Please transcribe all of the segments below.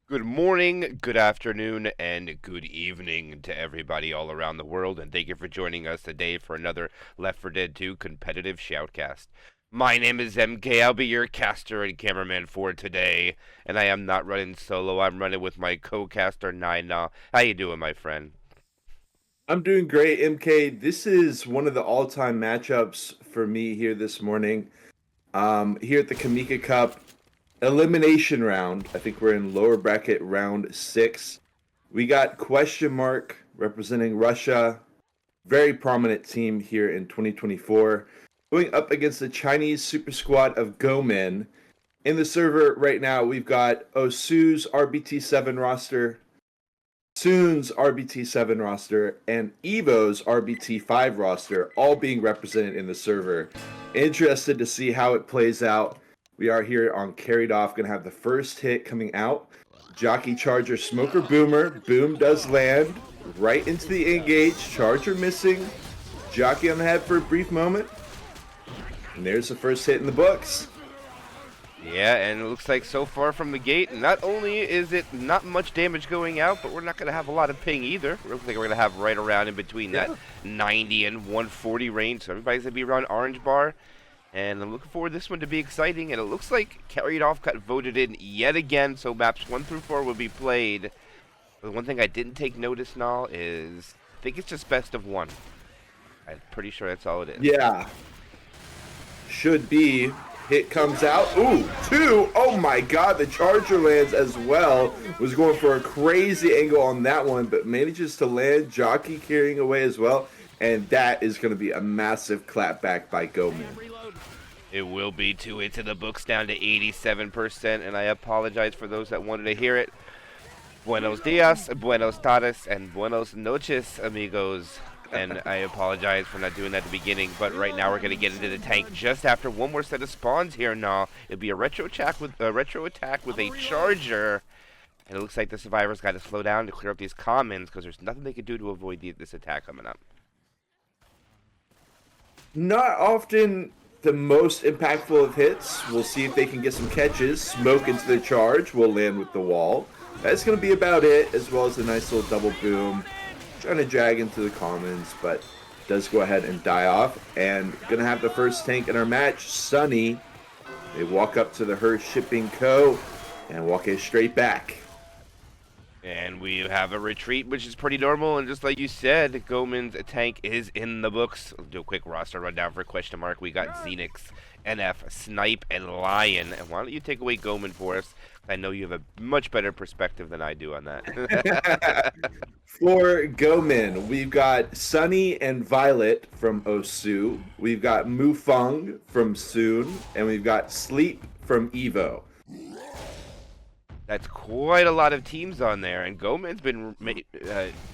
Good morning, good afternoon, and good evening to everybody all around the world, and thank you for joining us today for another Left 4 Dead 2 competitive shoutcast. My name is MK. I'll be your caster and cameraman for today, and I am not running solo. I'm running with my co-caster Nina. How you doing, my friend? I'm doing great, MK. This is one of the all-time matchups for me here this morning. Here at the Kimika Cup elimination round. I think we're in lower bracket round 6. We got question mark representing Russia, very prominent team here in 2024, going up against the Chinese super squad of GoMen. In the server right now, we've got Osu's RBT7 roster, Soon's RBT7 roster, and Evo's RBT5 roster all being represented in the server. Interested to see how it plays out. We are here on Carried Off, going to have the first hit coming out. Jockey Charger Smoker Boomer. Boom does land right into the engage. Charger missing. Jockey on the head for a brief moment. And there's the first hit in the books. Yeah, and it looks like so far from the gate, not only is it not much damage going out, but we're not going to have a lot of ping either. It looks like we're going to have right around in between that 90 and 140 range, so everybody's going to be around orange bar. And I'm looking forward to this one to be exciting, and it looks like Carried Off got voted in yet again, so maps 1 through 4 will be played. But the one thing I didn't take notice now is, I think it's just best of 1. I'm pretty sure that's all it is. Yeah. Should be. Hit comes out. Ooh, 2. Oh my god, the Charger lands as well. Was going for a crazy angle on that one, but manages to land. Jockey carrying away as well. And that is going to be a massive clapback by GoMen. It will be 2 hits in the books, down to 87%, and I apologize for those that wanted to hear it. Buenos dias, buenos tardes, and buenos noches, amigos. And I apologize for not doing that at the beginning, but right now we're going to get into the tank just after one more set of spawns here now. It'll be a retro attack with a charger. And it looks like the survivors got to slow down to clear up these commons because there's nothing they can do to avoid this attack coming up. Not often the most impactful of hits. We'll see if they can get some catches. Smoke into the charge will land with the wall. That's going to be about it, as well as a nice little double boom. Trying to drag into the commons, but does go ahead and die off. And going to have the first tank in our match, Sunny. They walk up to the Hearst Shipping Co. and walk it straight back. And we have a retreat, which is pretty normal. And just like you said, GoMen's tank is in the books. I'll do a quick roster rundown for question mark. We got Xenix, NF, Snipe, and Lion. And why don't you take away GoMen for us? I know you have a much better perspective than I do on that. For GoMen, we've got Sunny and Violet from Osu. We've got Mufeng from Soon. And we've got Sleep from Evo. That's quite a lot of teams on there, and GoMen's been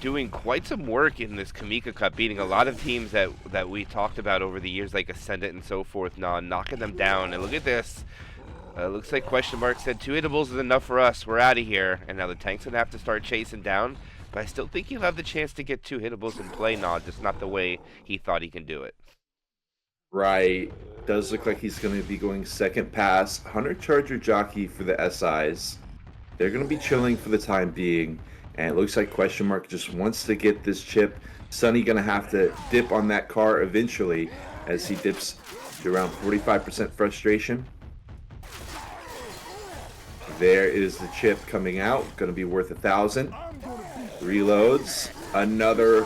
doing quite some work in this Kimika Cup, beating a lot of teams that we talked about over the years, like Ascendant and so forth, knocking them down. And look at this. Looks like question mark said 2 hitables is enough for us. We're out of here. And now the tank's going to have to start chasing down, but I still think he'll have the chance to get 2 hitables in play, just not the way he thought he can do it. Right. Does look like he's going to be going second pass. Hunter Charger Jockey for the SIs. They're going to be chilling for the time being. And it looks like question mark just wants to get this chip. Sunny going to have to dip on that car eventually as he dips to around 45% frustration. There is the chip coming out. Going to be worth 1,000. Reloads. Another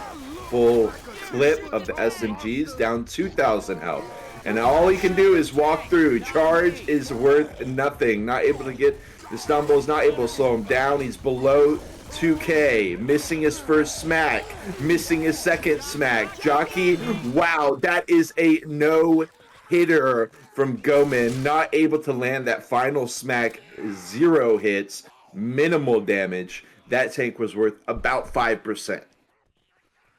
full clip of the SMGs, down 2,000 health. And all he can do is walk through. Charge is worth nothing. Not able to get the stumble, is not able to slow him down. He's below 2K, missing his first smack, missing his second smack. Jockey, wow, that is a no-hitter from GoMen. Not able to land that final smack. 0 hits, minimal damage. That tank was worth about 5%.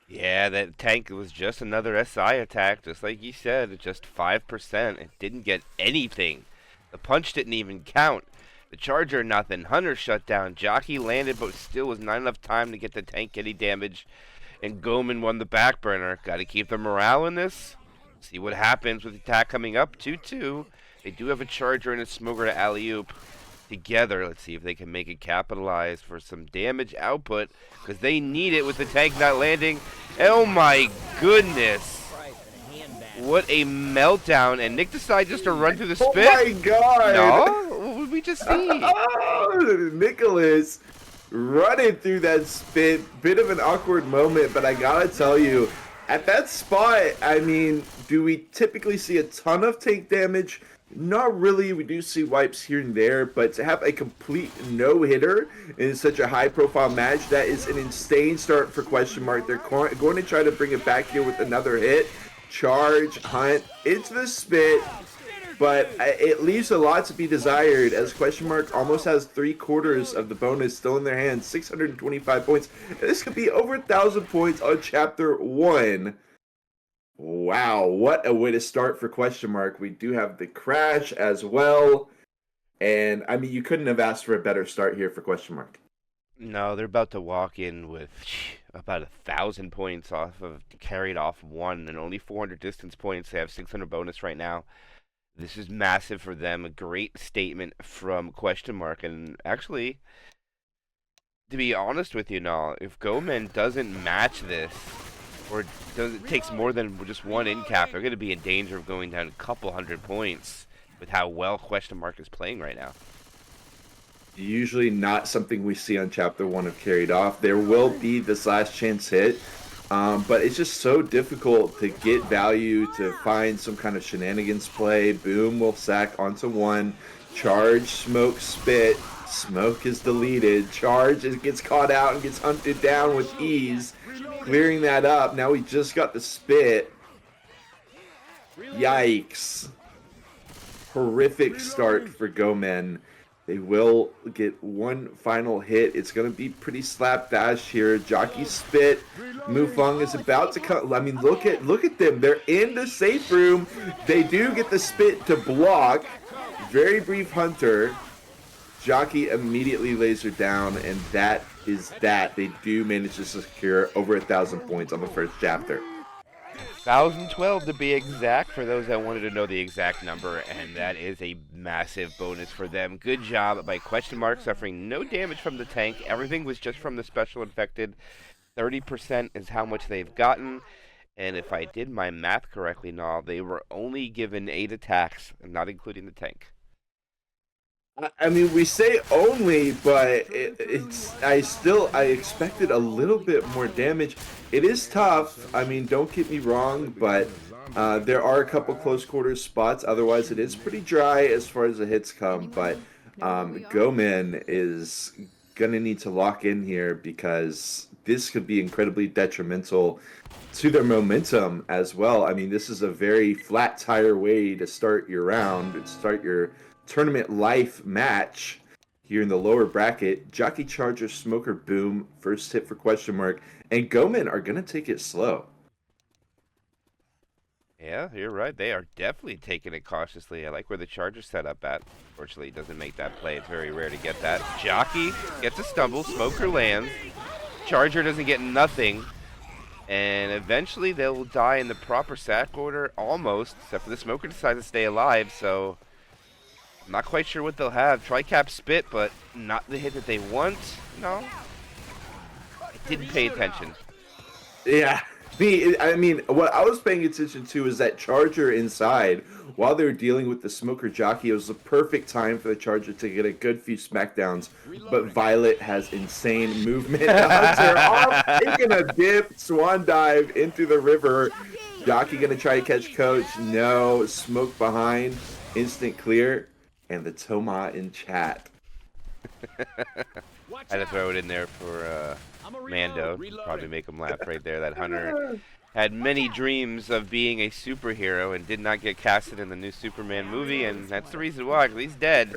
Yeah, that tank was just another SI attack, just like you said, just 5%. It didn't get anything. The punch didn't even count. The Charger, nothing. Hunter shut down. Jockey landed, but still was not enough time to get the tank any damage. And GoMen won the back burner. Got to keep the morale in this. See what happens with the attack coming up. 2-2. They do have a Charger and a Smoker to alley-oop. together. Let's see if they can make it capitalize for some damage output, because they need it with the tank not landing. Oh my goodness. What a meltdown. And Nick decided just to run through the spit. Oh my god. No? What would we just see? Nicholas running through that spit. Bit of an awkward moment, but I gotta tell you, at that spot, I mean, do we typically see a ton of tank damage? Not really. We do see wipes here and there, but to have a complete no-hitter in such a high-profile match, that is an insane start for Question Mark. They're going to try to bring it back here with another hit. Charge, hunt, into the spit, but it leaves a lot to be desired as Question Mark almost has 3/4 of the bonus still in their hands, 625 points. And this could be over 1,000 points on Chapter 1. Wow, what a way to start for Question Mark. We do have the crash as well. And, I mean, you couldn't have asked for a better start here for Question Mark. No, they're about to walk in with about 1,000 points off of carried off 1 and only 400 distance points. They have 600 bonus right now. This is massive for them. A great statement from Question Mark. And actually, to be honest with you, now, if GoMen doesn't match this, or takes more than just one in cap, they're going to be in danger of going down a couple hundred points with how well Question Mark is playing right now. Usually not something we see on Chapter 1 of Carried Off. There will be this last chance hit, but it's just so difficult to get value, to find some kind of shenanigans play. Boom will sack onto 1. Charge, smoke, spit. Smoke is deleted. Charge gets caught out and gets hunted down with ease. Clearing that up. Now we just got the spit. Yikes. Horrific start for GoMen. They will get one final hit. It's going to be pretty slapdash here. Jockey spit. Mufang is about to come. I mean, look at them. They're in the safe room. They do get the spit to block. Very brief hunter. Jockey immediately laser down, and that is that. They do manage to secure over 1,000 points on the first chapter. 1,012 to be exact, for those that wanted to know the exact number, and that is a massive bonus for them. Good job by Question Mark, suffering no damage from the tank. Everything was just from the special infected. 30% is how much they've gotten, and if I did my math correctly, now they were only given 8 attacks, not including the tank. I mean, we say only, but I expected a little bit more damage. It is tough. I mean, don't get me wrong, but there are a couple close quarters spots. Otherwise, it is pretty dry as far as the hits come. But GoMen is gonna need to lock in here because this could be incredibly detrimental to their momentum as well. I mean, this is a very flat tire way to start your round, to start your tournament life match here in the lower bracket. Jockey, Charger, Smoker, Boom, first hit for Question Mark, and GoMen are gonna take it slow. Yeah, you're right. They are definitely taking it cautiously. I like where the Charger's set up at. Fortunately, he doesn't make that play. It's very rare to get that. Jockey gets a stumble. Smoker lands. Charger doesn't get nothing. And eventually they'll die in the proper sack order, almost, except for the Smoker decides to stay alive, so I'm not quite sure what they'll have. Tricap spit, but not the hit that they want. No. I didn't pay attention. Yeah. I mean, what I was paying attention to is that Charger inside. While they were dealing with the Smoker Jockey, it was the perfect time for the Charger to get a good few smackdowns. But Violet has insane movement. Hunter off, taking a dip, swan dive into the river. Jockey gonna try to catch Coach. No. Smoke behind. Instant clear. And the Toma in chat. I had to throw it in there for Mando. Probably make him laugh right there. That Hunter had many dreams of being a superhero and did not get casted in the new Superman movie, and that's the reason why, 'cause he's dead.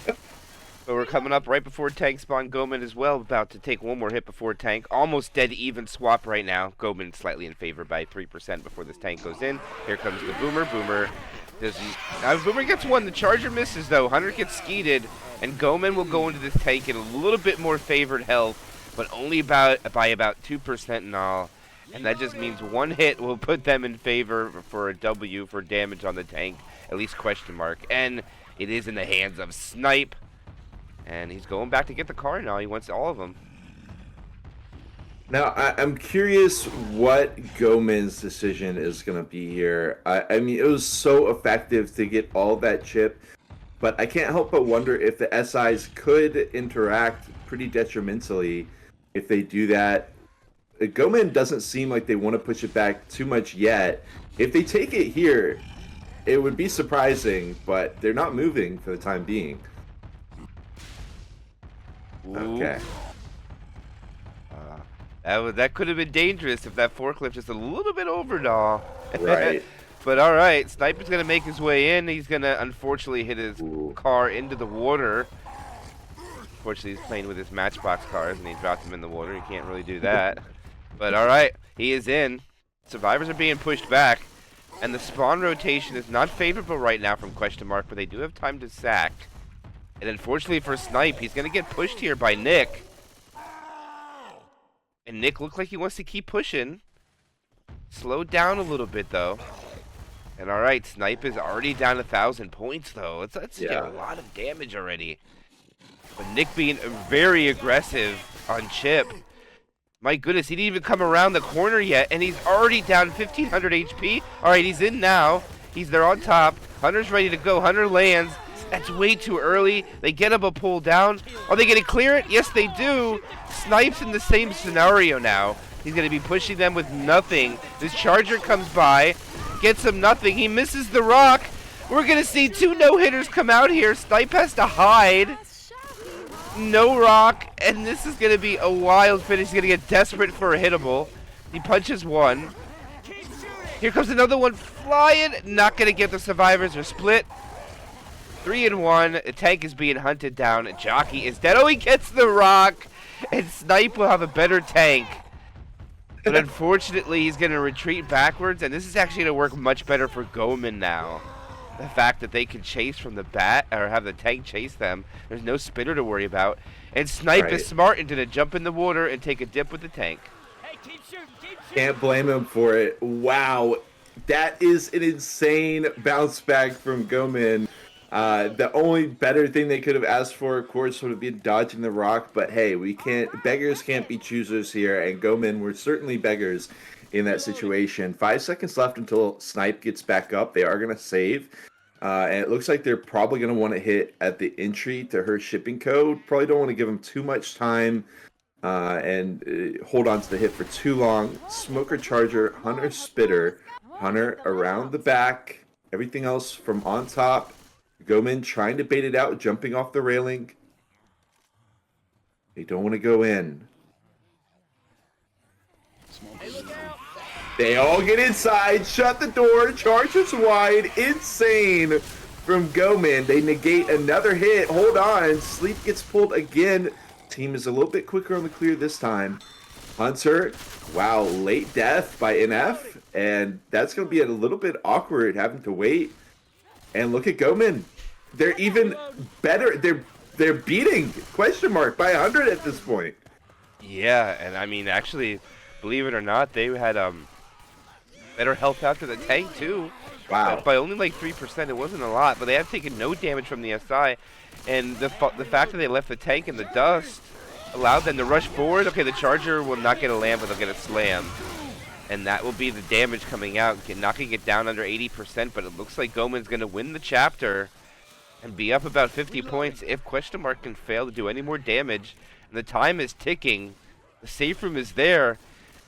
But we're coming up right before tank spawn. GoMen as well, about to take one more hit before tank. Almost dead even swap right now. GoMen slightly in favor by 3% before this tank goes in. Here comes the Boomer. Boomer doesn't. Now Boomer gets one. The Charger misses though. Hunter gets skeeted, and GoMen will go into this tank in a little bit more favored health, but only by about 2% in all. And that just means one hit will put them in favor for a W for damage on the tank, at least Question Mark. And it is in the hands of Snipe. And he's going back to get the car now. He wants all of them. Now, I'm curious what GoMen's decision is going to be here. I mean, it was so effective to get all that chip, but I can't help but wonder if the SIs could interact pretty detrimentally if they do that. GoMen doesn't seem like they want to push it back too much yet. If they take it here, it would be surprising, but they're not moving for the time being. Ooh. Okay. That could have been dangerous if that forklift just a little bit overdone. Right. But all right, Sniper's going to make his way in. He's going to unfortunately hit his car into the water. Unfortunately, he's playing with his Matchbox cars, and he dropped them in the water. He can't really do that. But all right, he is in. Survivors are being pushed back. And the spawn rotation is not favorable right now from Question Mark, but they do have time to sack. And unfortunately for Snipe, he's going to get pushed here by Nick. And Nick looks like he wants to keep pushing. Slow down a little bit, though. And all right, Snipe is already down 1,000 points, though. That's a lot of damage already. But Nick being very aggressive on Chip. My goodness, he didn't even come around the corner yet, and he's already down 1,500 HP. All right, he's in now. He's there on top. Hunter's ready to go. Hunter lands. That's way too early. They get him a pull down. Are they going to clear it? Yes, they do. Snipe's in the same scenario now. He's going to be pushing them with nothing. This Charger comes by, gets him nothing. He misses the rock. We're going to see 2 no-hitters come out here. Snipe has to hide. No rock, and this is going to be a wild finish. He's going to get desperate for a hittable. He punches one. Here comes another one flying. Not going to get the survivors. Are split. 3 and 1. The tank is being hunted down. Jockey is dead. Oh, he gets the rock. And Snipe will have a better tank. But unfortunately, he's going to retreat backwards. And this is actually going to work much better for GoMen now. The fact that they can chase from the bat, or have the tank chase them. There's no spinner to worry about. And Snipe is smart and going to jump in the water and take a dip with the tank. Hey, keep shooting, keep shooting. Can't blame him for it. Wow. That is an insane bounce back from GoMen. The only better thing they could have asked for, of course, would have been dodging the rock. But hey, beggars can't be choosers here, and GoMen were certainly beggars in that situation. 5 seconds left until Snipe gets back up. They are going to save. And it looks like they're probably going to want to hit at the entry to her shipping code. Probably don't want to give them too much time and hold on to the hit for too long. Smoker Charger, Hunter Spitter, Hunter around the back. Everything else from on top. GoMen trying to bait it out, jumping off the railing. They don't want to go in. They all get inside, shut the door, charges wide, insane from GoMen. They negate another hit, hold on, Sleep gets pulled again. Team is a little bit quicker on the clear this time. Hunter, wow, late death by NF, and that's going to be a little bit awkward having to wait. And look at GoMen. They're even better, they're beating Question Mark by 100 at this point. Yeah, and I mean, actually, believe it or not, they had better health after the tank too. Wow. By only like 3%, it wasn't a lot, but they have taken no damage from the SI, and the fact that they left the tank in the dust allowed them to rush forward. Okay, the Charger will not get a land, but they'll get a slam, and that will be the damage coming out, knocking it down under 80%. But it looks like GoMen's going to win the chapter and be up about 50 points if Question Mark can fail to do any more damage. And the time is ticking. The safe room is there.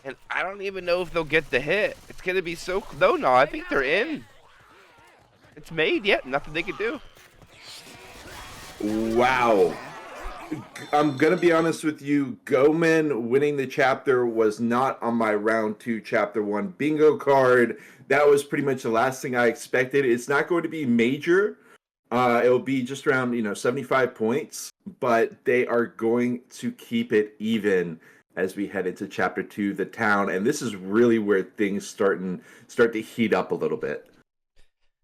And I don't even know if they'll get the hit. It's going to be so... No, I think they're in. It's made, yeah. Nothing they can do. Wow. I'm going to be honest with you. GoMen winning the chapter was not on my round 2 chapter 1 bingo card. That was pretty much the last thing I expected. It's not going to be major. It'll be just around, 75 points. But they are going to keep it even as we head into chapter 2, the town. And this is really where things start to heat up a little bit.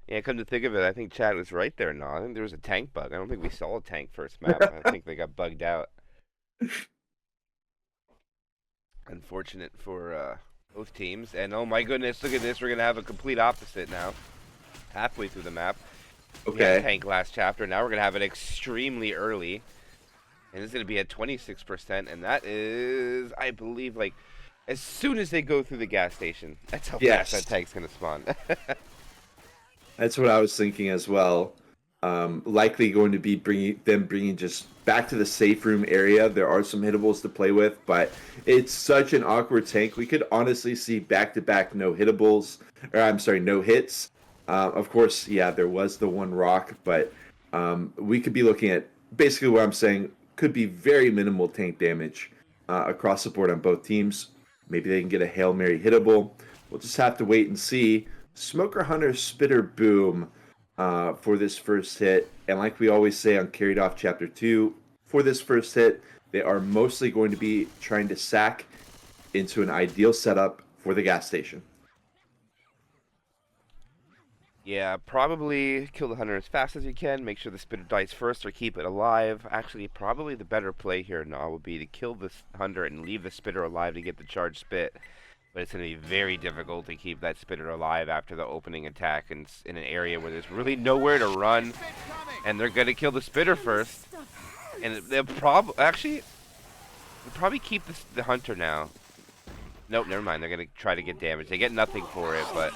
Yeah, come to think of it, I think Chad was right there, no. I think there was a tank bug. I don't think we saw a tank first map. I think they got bugged out. Unfortunate for both teams. And oh my goodness, look at this. We're going to have a complete opposite now. Halfway through the map. Okay. We had tank last chapter. Now we're going to have it extremely early. And it's going to be at 26%, and that is, I believe, like, as soon as they go through the gas station. That's how fast that tank's going to spawn. That's what I was thinking as well. Likely going to be bringing just back to the safe room area. There are some hittables to play with, but it's such an awkward tank. We could honestly see back-to-back no hittables, or I'm sorry, no hits. Of course, yeah, there was the one rock, but we could be looking at basically what I'm saying could be very minimal tank damage across the board on both teams. Maybe they can get a Hail Mary hittable. We'll just have to wait and see. Smoker Hunter Spitter Boom for this first hit. And like we always say on Carried Off Chapter 2, for this first hit, they are mostly going to be trying to sack into an ideal setup for the gas station. Yeah, probably kill the hunter as fast as you can. Make sure the spitter dies first or keep it alive. Actually, probably the better play here now would be to kill the hunter and leave the spitter alive to get the charged spit. But it's going to be very difficult to keep that spitter alive after the opening attack in an area where there's really nowhere to run. And they're going to kill the spitter first. And they'll probably keep the hunter now. Nope, never mind. They're going to try to get damage. They get nothing for it, but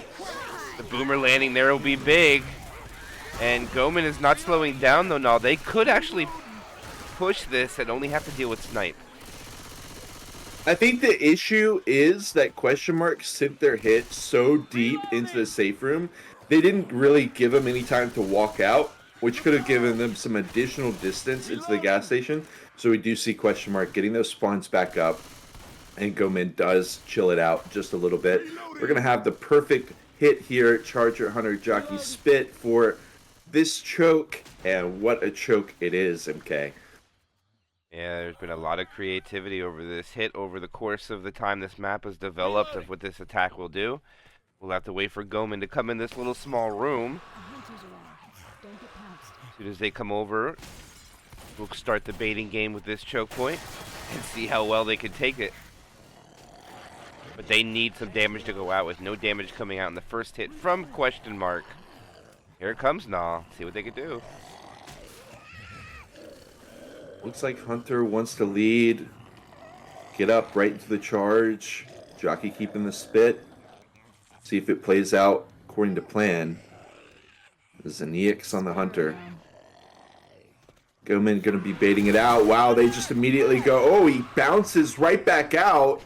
the boomer landing there will be big. And GoMen is not slowing down, though. No, they could actually push this and only have to deal with snipe. I think the issue is that Question Mark sent their hit so deep into the safe room, they didn't really give them any time to walk out, which could have given them some additional distance into the gas station. So we do see Question Mark getting those spawns back up, and GoMen does chill it out just a little bit. We're going to have the perfect hit here, Charger Hunter Jockey Spit for this choke, and what a choke it is, MK. Yeah, there's been a lot of creativity over this hit over the course of the time this map has developed of what this attack will do. We'll have to wait for GoMen to come in this little small room. As soon as they come over, we'll start the baiting game with this choke point and see how well they can take it. But they need some damage to go out with. No damage coming out in the first hit from Question Mark. Here it comes now. See what they can do. Looks like Hunter wants to lead. Get up right into the charge. Jockey keeping the spit. See if it plays out according to plan. Zaniax on the Hunter. GoMen going to be baiting it out. Wow, they just immediately go. Oh, he bounces right back out.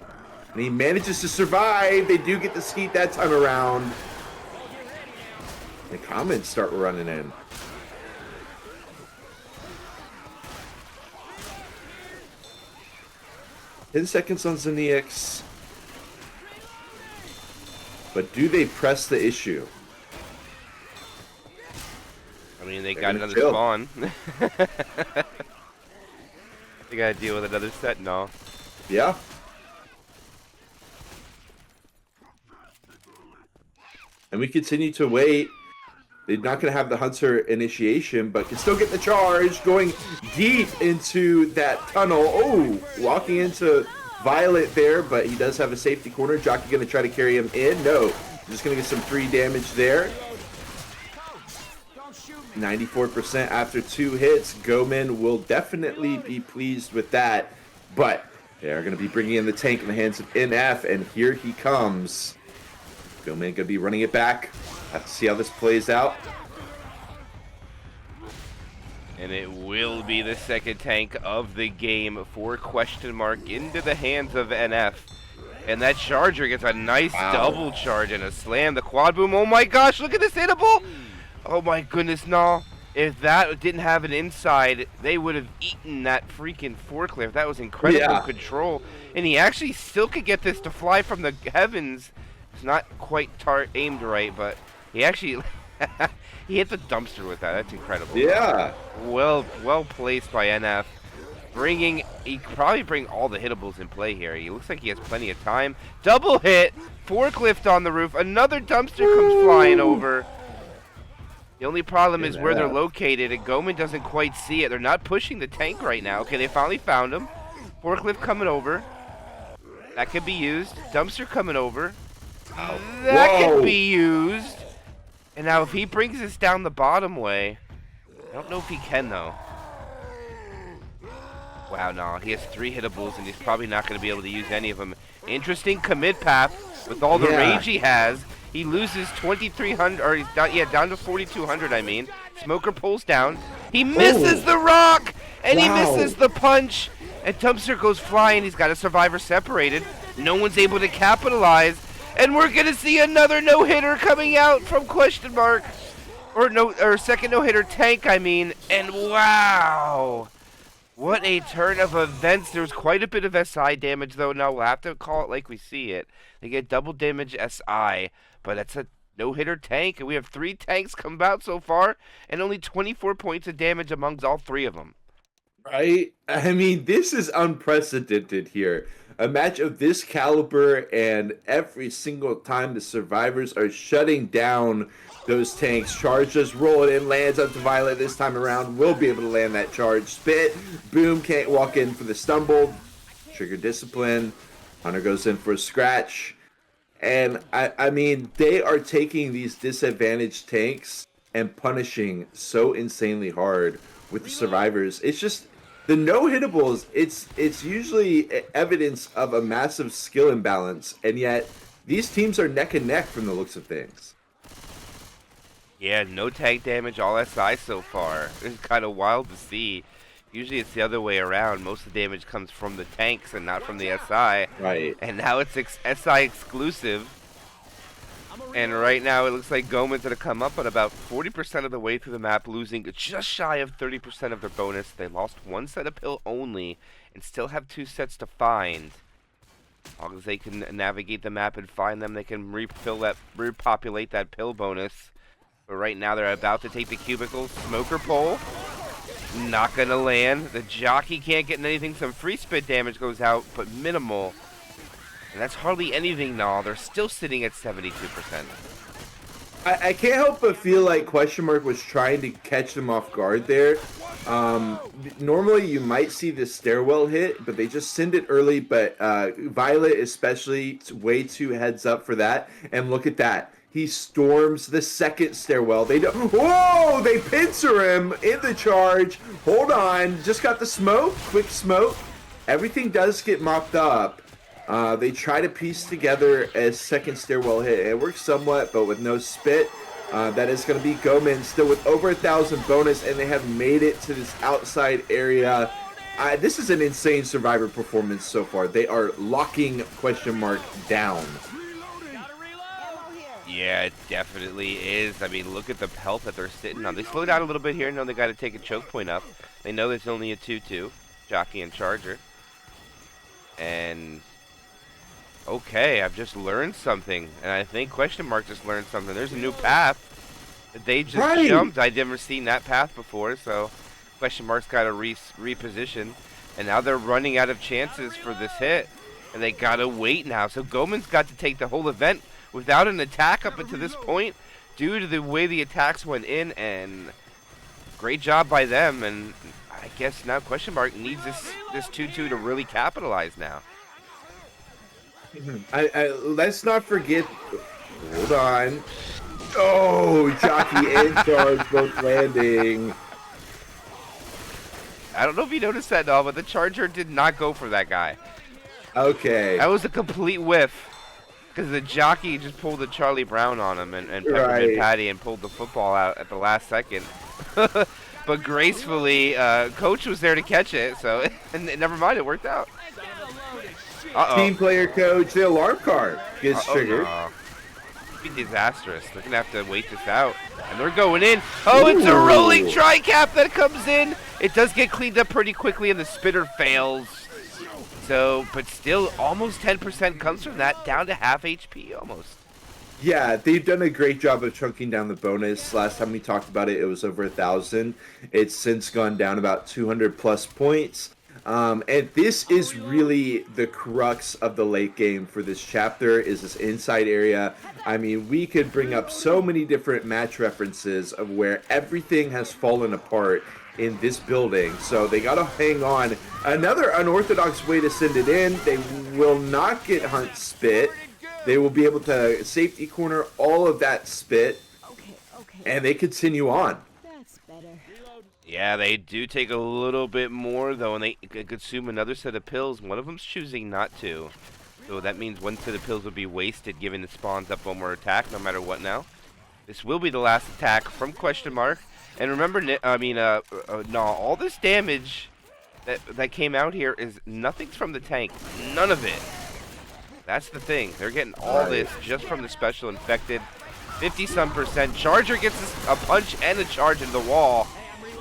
And he manages to survive. They do get the skeet that time around. The comments start running in. Ten seconds on Zaniax. But do they press the issue? I mean, they got another spawn. They gotta deal with another set, no. Yeah. And we continue to wait. They're not going to have the Hunter initiation, but can still get the charge, going deep into that tunnel. Oh, walking into Violet there, but he does have a safety corner. Jockey going to try to carry him in. No, just going to get some free damage there. 94% after 2 hits. GoMen will definitely be pleased with that, but they're going to be bringing in the tank in the hands of NF, and here he comes. GoMen going to be running it back. Have to see how this plays out. And it will be the second tank of the game for Question Mark into the hands of NF. And that Charger gets a nice double charge and a slam. The quad boom, oh my gosh, look at this hittable! Oh my goodness, no. If that didn't have an inside, they would have eaten that freaking forklift. That was incredible control. And he actually still could get this to fly from the heavens. It's not quite aimed right, but he actually he hit the dumpster with that. That's incredible. Yeah. Well placed by NF. He could probably bring all the hittables in play here. He looks like he has plenty of time. Double hit, forklift on the roof. Another dumpster comes flying over. The only problem is where they're located, and GoMen doesn't quite see it. They're not pushing the tank right now. Okay, they finally found him. Forklift coming over. That could be used. Dumpster coming over. That could be used. And now if he brings this down the bottom way, I don't know if he can though. Wow, no, he has 3 hitables, and he's probably not going to be able to use any of them. Interesting commit path with all the rage he has. He loses 2,300, or he's down, down to 4,200, I mean. Smoker pulls down. He misses the rock, and he misses the punch. And Dumpster goes flying. He's got a survivor separated. No one's able to capitalize. And we're going to see another no-hitter coming out from question mark. Or second no-hitter tank, I mean. And wow. What a turn of events. There was quite a bit of SI damage, though. Now we'll have to call it like we see it. They get double damage SI, but that's a no-hitter tank, and we have 3 tanks come out so far, and only 24 points of damage amongst all 3 of them. Right? I mean, this is unprecedented here. A match of this caliber, and every single time the survivors are shutting down those tanks. Charge just roll it in, lands up to Violet this time around. Will be able to land that charge. Spit, boom, can't walk in for the stumble. Trigger discipline. Hunter goes in for a scratch. And I mean, they are taking these disadvantaged tanks and punishing so insanely hard with the survivors. It's just the no-hittables. It's usually evidence of a massive skill imbalance, and yet these teams are neck and neck from the looks of things. Yeah, no tank damage, all SI so far. It's kind of wild to see. Usually it's the other way around. Most of the damage comes from the tanks and not from the SI. Right. And now it's SI exclusive. And right now it looks like GoMen's going to come up at about 40% of the way through the map, losing just shy of 30% of their bonus. They lost 1 set of pill only and still have 2 sets to find. As long as they can navigate the map and find them, they can repopulate that pill bonus. But right now they're about to take the cubicles. Smoker pole. Not going to land. The jockey can't get anything. Some free spit damage goes out, but minimal. And that's hardly anything now. They're still sitting at 72%. I can't help but feel like question mark was trying to catch them off guard there. Normally you might see this stairwell hit, but they just send it early. But Violet especially, way too heads up for that. And look at that. He storms the second stairwell. Whoa! They pincer him in the charge. Hold on. Just got the smoke. Quick smoke. Everything does get mopped up. They try to piece together a second stairwell hit. It works somewhat, but with no spit. That is going to be GoMen still with over 1,000 bonus, and they have made it to this outside area. This is an insane survivor performance so far. They are locking question mark down. Yeah, it definitely is. I mean, look at the health that they're sitting on. They slow down a little bit here. Know they got to take a choke point up. They know there's only a 2-2, Jockey and Charger. And okay, I've just learned something, and I think question mark just learned something. There's a new path that they just jumped. I'd never seen that path before, so question mark's got to reposition, and now they're running out of chances for this hit, and they got to wait now. So GoMen's got to take the whole event without an attack up until this point due to the way the attacks went in, and great job by them. And I guess now question mark needs this 2-2 to really capitalize now. Let's not forget. Hold on. Oh, Jockey and Charge both landing. I don't know if you noticed that, but the Charger did not go for that guy. Okay. That was a complete whiff. Because the Jockey just pulled the Charlie Brown on him and Peppermint Patty and pulled the football out at the last second. But gracefully, Coach was there to catch it, so and never mind, it worked out. Team player coach, the alarm card gets triggered. No. It'd be disastrous. They're going to have to wait this out. And they're going in. Oh, it's a rolling tri-cap that comes in. It does get cleaned up pretty quickly, and the spitter fails. So, but still, almost 10% comes from that, down to half HP almost. Yeah, they've done a great job of chunking down the bonus. Last time we talked about it, it was over 1,000. It's since gone down about 200 plus points. And this is really the crux of the late game for this chapter, is this inside area. I mean, we could bring up so many different match references of where everything has fallen apart in this building. So they got to hang on. Another unorthodox way to send it in. They will not get Hunt spit. They will be able to safety corner all of that spit. And they continue on. That's better. Yeah, they do take a little bit more, though, and they consume another set of pills. One of them's choosing not to. So that means one set of pills would be wasted, given it spawns up one more attack, no matter what now. This will be the last attack from question mark. And remember, no, all this damage that came out here is nothing's from the tank. None of it. That's the thing. They're getting all this just from the special infected. 50-some%. Charger gets a punch and a charge into the wall.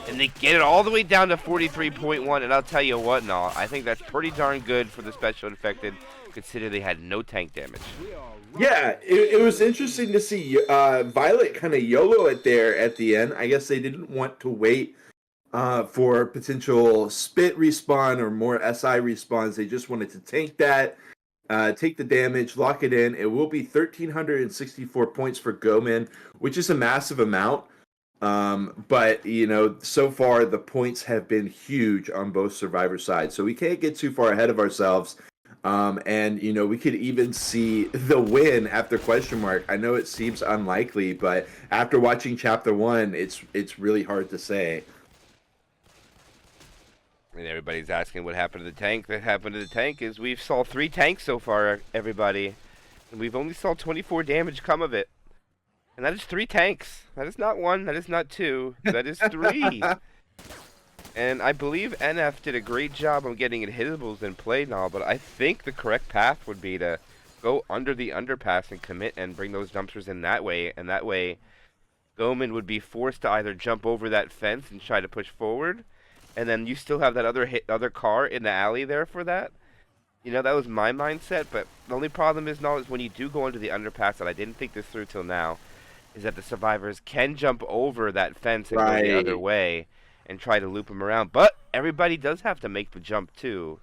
And they get it all the way down to 43.1. And I'll tell you what, no, I think that's pretty darn good for the special infected, considering they had no tank damage. Yeah, it was interesting to see Violet kind of YOLO it there at the end. I guess they didn't want to wait for potential spit respawn or more SI respawns. They just wanted to tank that, take the damage, lock it in. It will be 1,364 points for GoMen, which is a massive amount. But, you know, so far the points have been huge on both survivor sides. So we can't get too far ahead of ourselves. And, you know, we could even see the win after question mark. I know it seems unlikely, but after watching chapter 1, it's really hard to say. And everybody's asking what happened to the tank. What happened to the tank is we've saw 3 tanks so far, everybody. And we've only saw 24 damage come of it. And that is 3 tanks. That is not 1. That is not 2. That is 3. And I believe NF did a great job on getting inhitables in play now, but I think the correct path would be to go under the underpass and commit and bring those dumpsters in that way. And that way, GoMen would be forced to either jump over that fence and try to push forward, and then you still have that other car in the alley there for that. You know, that was my mindset, but the only problem is now is when you do go into the underpass, and I didn't think this through till now, is that the survivors can jump over that fence and go the other way and try to loop them around. But everybody does have to make the jump too.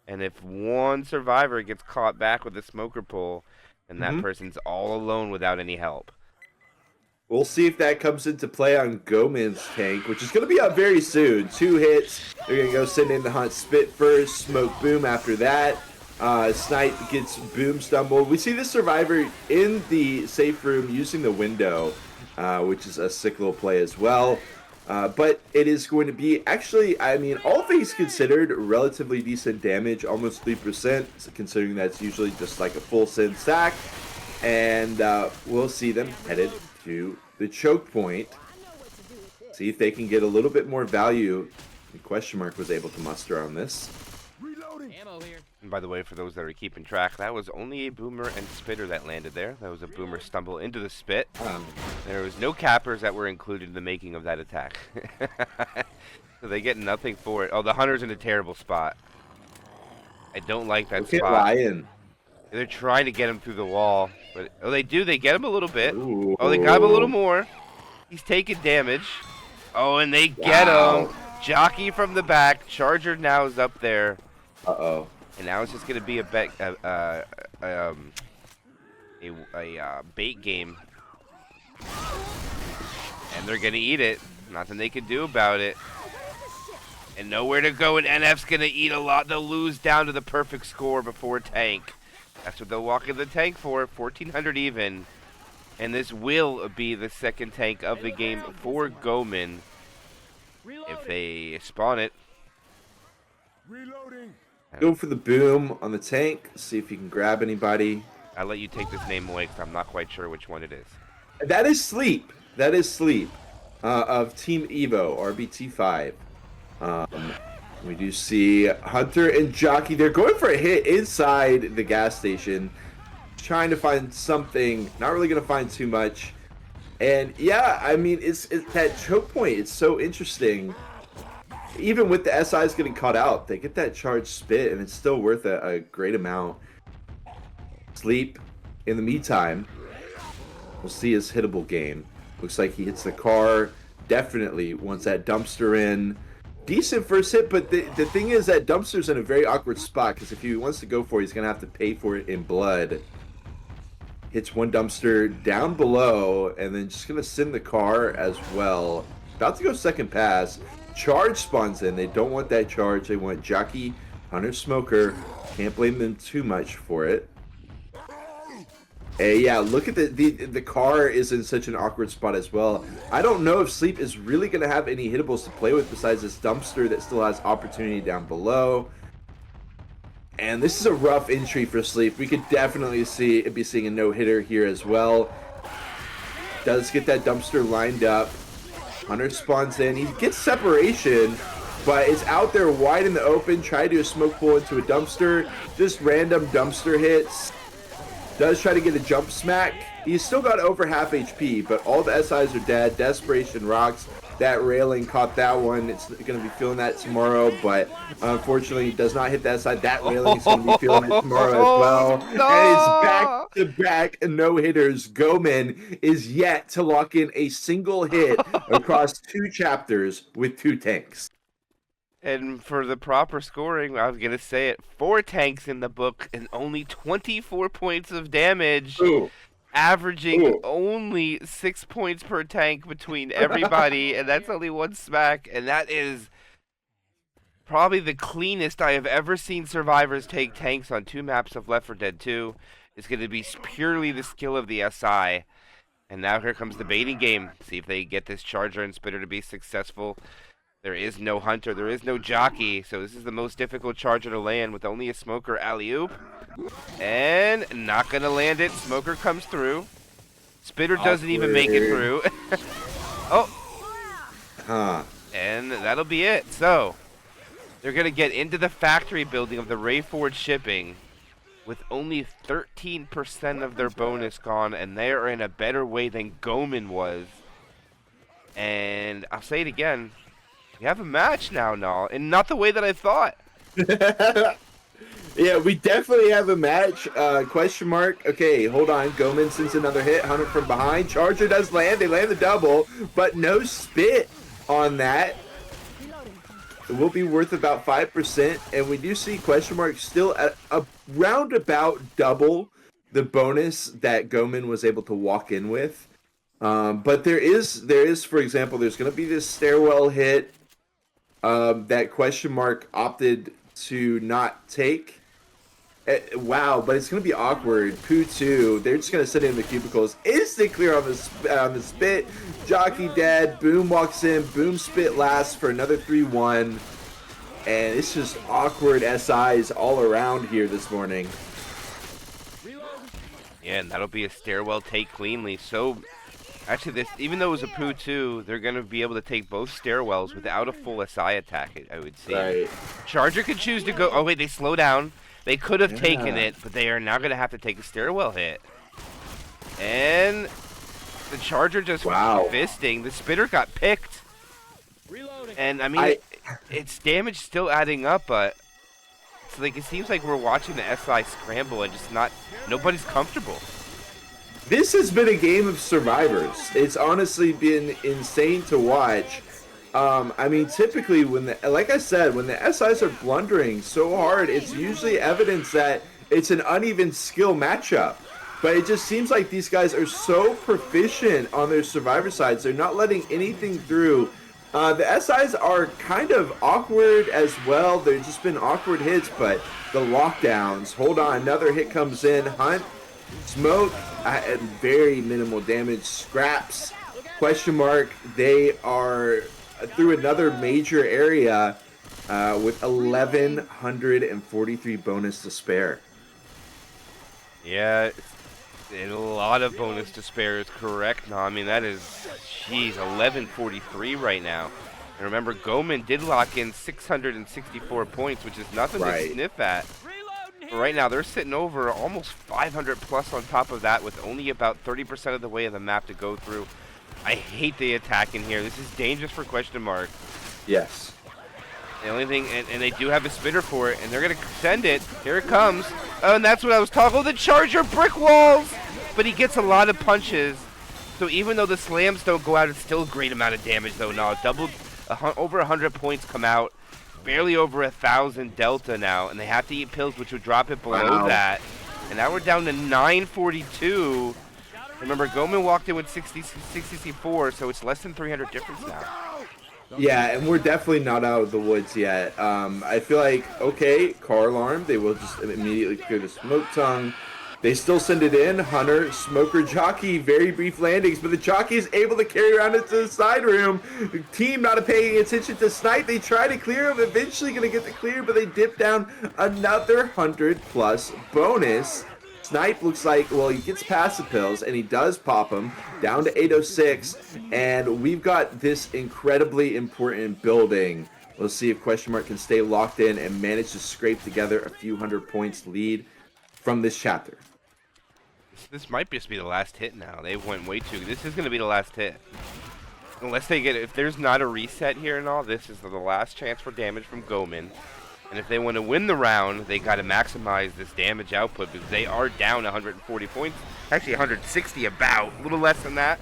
And if one survivor gets caught back with a smoker pole, then that person's all alone without any help. We'll see if that comes into play on GoMen's tank, which is going to be up very soon. 2 hits. They're going to go send in the hunt spit first, smoke boom after that. Snipe gets boom stumbled. We see the survivor in the safe room using the window, which is a sick little play as well. But it is going to be actually, I mean, all things considered, relatively decent damage, almost 3%, considering that's usually just like a full send stack. And we'll see them headed to the choke point. See if they can get a little bit more value. The question mark was able to muster on this. Ammo here. And by the way, for those that are keeping track, that was only a boomer and spitter that landed there. That was a boomer stumble into the spit. There was no cappers that were included in the making of that attack. So they get nothing for it. Oh, the hunter's in a terrible spot. I don't like that spot. Lion. They're trying to get him through the wall. But oh, they do. They get him a little bit. Ooh. Oh, they got him a little more. He's taking damage. Oh, and they get him. Jockey from the back. Charger now is up there. Uh-oh. And now it's just going to be a bait game. And they're going to eat it. Nothing they can do about it. And nowhere to go, and NF's going to eat a lot. They'll lose down to the perfect score before tank. That's what they'll walk in the tank for, 1,400 even. And this will be the second tank of the game for GoMen if they spawn it. Reloading. Go for the boom on the tank. See if you can grab anybody. I'll let you take this name away because I'm not quite sure which one it is. That is Sleep. That is Sleep of Team Evo, RBT5. We do see Hunter and Jockey. They're going for a hit inside the gas station. Trying to find something. Not really going to find too much. And yeah, I mean, it's that choke point. It's so interesting. Even with the SIs getting caught out, they get that charged spit, and it's still worth a great amount. Sleep, in the meantime, we'll see his hittable game. Looks like he hits the car. Definitely wants that dumpster in. Decent first hit, but the thing is that dumpster's in a very awkward spot, because if he wants to go for it, he's going to have to pay for it in blood. Hits one dumpster down below, and then just going to send the car as well. About to go second pass. Charge spawns in. They don't want that charge. They want Jockey, Hunter, Smoker. Can't blame them too much for it. Yeah, look at the car is in such an awkward spot as well. I don't know if Sleep is really going to have any hittables to play with besides this dumpster that still has opportunity down below. And this is a rough entry for Sleep. We could definitely be seeing a no-hitter here as well. Does get that dumpster lined up. Hunter spawns in. He gets separation, but it's out there wide in the open. Try to do a smoke pull into a dumpster. Just random dumpster hits. Does try to get a jump smack. He's still got over half HP, but all the SIs are dead. Desperation rocks. That railing caught that one. It's going to be feeling that tomorrow, but unfortunately, it does not hit that side. That railing is going to be feeling it tomorrow as well. No! And it's back-to-back no-hitters. GoMen is yet to lock in a single hit across 2 chapters with 2 tanks. And for the proper scoring, I was going to say it, 4 tanks in the book and only 24 points of damage. Ooh. Averaging only 6 points per tank between everybody, and that's only 1 smack, and that is probably the cleanest I have ever seen survivors take tanks on 2 maps of Left 4 Dead 2. It's going to be purely the skill of the SI. And now here comes the baiting game. See if they get this Charger and Spitter to be successful. There is no Hunter, there is no Jockey, so this is the most difficult Charger to land with only a Smoker alley-oop. And not going to land it. Smoker comes through. Spitter doesn't even make it through. And that'll be it. So, they're going to get into the factory building of the Ray Ford shipping with only 13% of their bonus gone, and they are in a better way than GoMen was. And I'll say it again. We have a match now, Nall, and not the way that I thought. Yeah, we definitely have a match. Question mark. Okay, hold on. GoMen sends another hit. Hunter from behind. Charger does land. They land the double, but no spit on that. It will be worth about 5%, and we do see question mark still at around about double the bonus that GoMen was able to walk in with. But there is, for example, there's going to be this stairwell hit that question mark opted to not take. Wow, but it's going to be awkward. Poo 2, they're just going to sit in the cubicles. Instant clear on the spit. Jockey dead. Boom walks in. Boom spit lasts for another 3-1. And it's just awkward SIs all around here this morning. Yeah, and that'll be a stairwell take cleanly. So, actually, this, even though it was a Poo 2, they're going to be able to take both stairwells without a full SI attack, I would say. Right. Charger could choose to go... Oh, wait, they slow down. They could have taken it, but they are now going to have to take a stairwell hit. And the Charger just fisting. The Spitter got picked. Reloading. And, I mean, it's damage still adding up, but it's like it seems like we're watching the SI scramble and just not... Nobody's comfortable. This has been a game of survivors. It's honestly been insane to watch. I mean, typically like I said, when the SIs are blundering so hard, it's usually evidence that it's an uneven skill matchup. But it just seems like these guys are so proficient on their survivor sides. They're not letting anything through. The SIs are kind of awkward as well. They've just been awkward hits, but the lockdowns. Hold on, another hit comes in. Hunt, smoke, and very minimal damage. Scraps, question mark. They are through another major area with 1,143 bonus to spare. Yeah, and a lot of bonus to spare is correct. No, I mean, that is, geez, 1143 right now. And remember, GoMen did lock in 664 points, which is nothing to sniff at. But right now, they're sitting over almost 500 plus on top of that with only about 30% of the way of the map to go through. I hate the attack in here. This is dangerous for question mark. Yes. The only thing, and they do have a Spitter for it, and they're going to send it. Here it comes. Oh, and that's what I was talking about. The Charger brick walls! But he gets a lot of punches. So even though the slams don't go out, it's still a great amount of damage, though. Now, over 100 points come out. Barely over 1,000 delta now. And they have to eat pills, which would drop it below that. And now we're down to 942. Remember, GoMen walked in with 64, so it's less than 300 difference now. Yeah, and we're definitely not out of the woods yet. I feel like, okay, car alarm. They will just immediately clear the smoke tongue. They still send it in. Hunter, Smoker, Jockey, very brief landings, but the Jockey is able to carry around into the side room. The team not paying attention to Snipe. They try to clear him, eventually going to get the clear, but they dip down another 100+ bonus. Snipe looks like, well, he gets passive pills, and he does pop them down to 806, and we've got this incredibly important building. We'll see if Question Mark can stay locked in and manage to scrape together a few 100 points lead from this chapter. This might just be the last hit now. They went way too. This is going to be the last hit. Unless they get, if there's not a reset here and all, this is the last chance for damage from GoMen. And if they want to win the round, they got to maximize this damage output because they are down 140 points. Actually 160 about, a little less than that.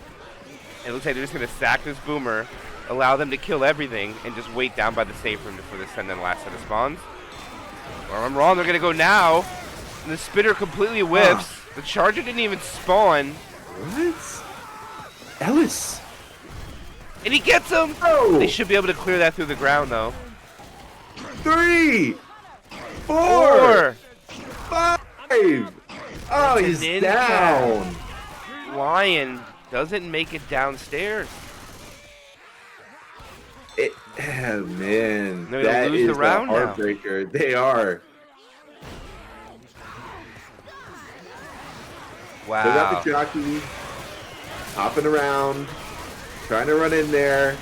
And it looks like they're just going to sack this Boomer, allow them to kill everything, and just wait down by the safe room for the send in last set of spawns. Or I'm wrong, they're going to go now. And the Spitter completely whiffs. The Charger didn't even spawn. What? Ellis. And he gets him! Oh. They should be able to clear that through the ground, though. 3, 4, 5. Oh, It's he's an down. Lion doesn't make it downstairs. Oh, man. They're gonna lose the round a now. heartbreaker. They are. Wow. They got the Jockey hopping around, trying to run in there.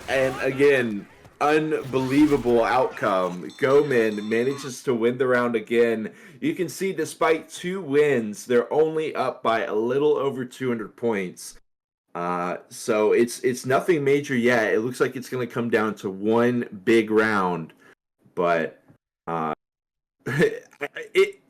And again, unbelievable outcome. GoMen manages to win the round again. You can see despite 2 wins, they're only up by a little over 200 points. So it's nothing major yet. It looks like it's going to come down to one big round. But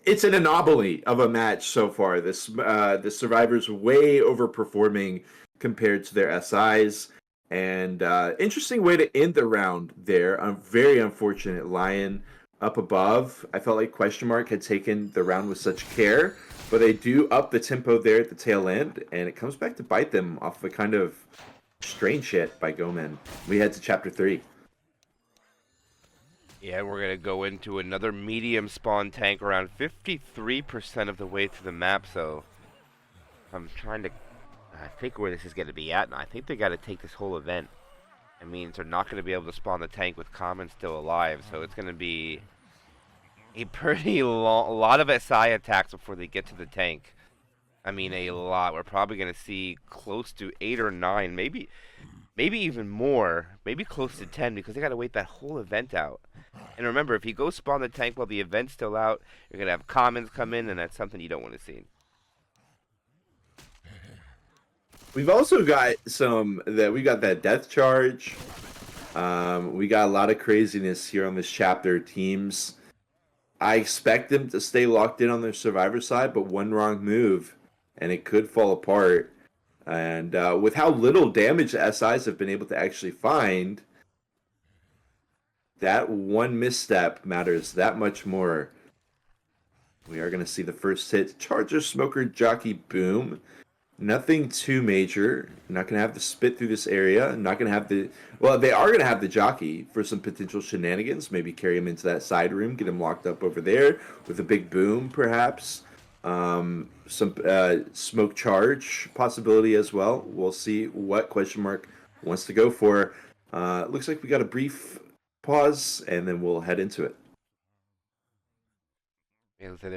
it's an anomaly of a match so far. The Survivors way overperforming compared to their SIs. And interesting way to end the round there. A very unfortunate Lion up above. I felt like Question Mark had taken the round with such care, but they do up the tempo there at the tail end, and it comes back to bite them off of a kind of strange hit by GoMen. We head to Chapter 3. Yeah, we're going to go into another medium spawn tank around 53% of the way through the map, so I'm trying to think where this is going to be at now. I think they got to take this whole event. It means they're not going to be able to spawn the tank with Common still alive, so it's going to be a pretty lot of SI attacks before they get to the tank. I mean, a lot. We're probably going to see close to 8 or 9, maybe even more, maybe close to 10, because they got to wait that whole event out. And remember, if you go spawn the tank while the event's still out, you're going to have Commons come in, and that's something you don't want to see. We've also got we got that death charge. We got a lot of craziness here on this chapter. Teams, I expect them to stay locked in on their Survivor side, but one wrong move and it could fall apart. And with how little damage the SIs have been able to actually find, that one misstep matters that much more. We are going to see the first hit. Charger, Smoker, Jockey, boom. Nothing too major. Not going to have the spit through this area. Not going to have the... Well, they are going to have the Jockey for some potential shenanigans. Maybe carry him into that side room. Get him locked up over there with a big boom, perhaps. Some smoke charge possibility as well. We'll see what Question Mark wants to go for. Looks like we got a brief pause, and then we'll head into it. Yeah, so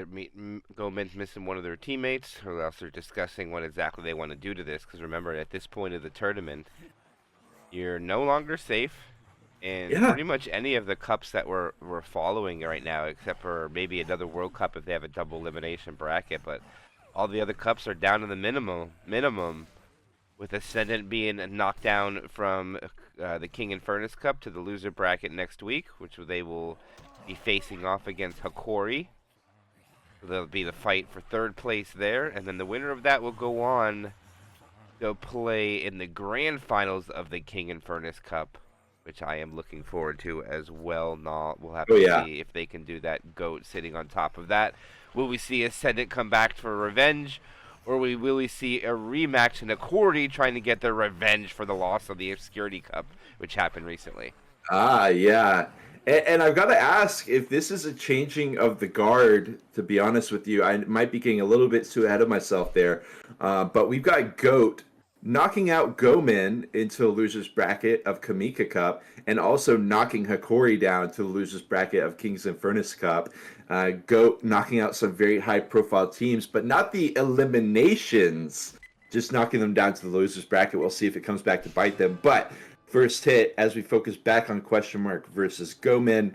GoMen's missing one of their teammates, or else they're discussing what exactly they want to do to this. Because remember, at this point of the tournament, you're no longer safe, and pretty much any of the cups that we're following right now, except for maybe another World Cup if they have a double elimination bracket, but all the other cups are down to the minimum, with Ascendant being knocked down from the King and Furnace Cup to the loser bracket next week, which they will be facing off against Hakori. There'll be the fight for third place there, and then the winner of that will go on to play in the grand finals of the King and Furnace Cup, which I am looking forward to as well. We'll have to see if they can do that GOAT sitting on top of that. Will we see Ascendant come back for revenge, or will we see a rematch in Hakori trying to get their revenge for the loss of the Obscurity Cup, which happened recently? Yeah. And I've got to ask if this is a changing of the guard, to be honest with you. I might be getting a little bit too ahead of myself there. But we've got GOAT knocking out GoMen into the loser's bracket of Kimika Cup and also knocking Hikori down to the loser's bracket of King's Infernus Cup. GOAT knocking out some very high-profile teams, but not the eliminations, just knocking them down to the loser's bracket. We'll see if it comes back to bite them. But first hit, as we focus back on Question Mark versus GoMen.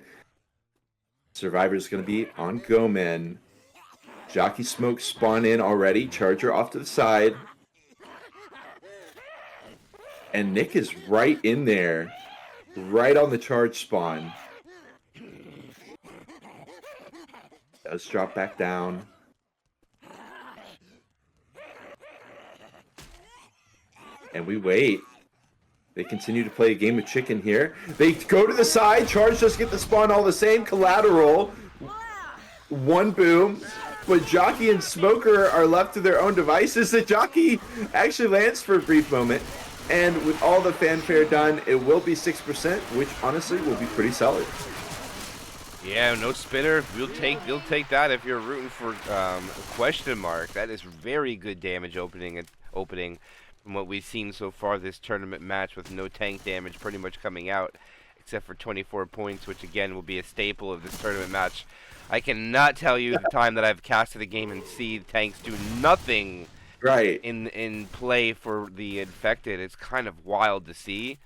Survivor is going to be on GoMen. Jockey Smoke spawn in already. Charger off to the side. And Nick is right in there. Right on the charge spawn. Does drop back down. And we wait. They continue to play a game of chicken here. They go to the side. Charge just get the spawn all the same. Collateral. One boom. But Jockey and Smoker are left to their own devices. The Jockey actually lands for a brief moment. And with all the fanfare done, it will be 6%, which honestly will be pretty solid. Yeah, no spitter. You'll take that if you're rooting for Question Mark. That is very good damage opening from what we've seen so far this tournament match, with no tank damage pretty much coming out, except for 24 points, which again will be a staple of this tournament match. I cannot tell you the time that I've casted a game and see tanks do nothing right in play for the infected. It's kind of wild to see.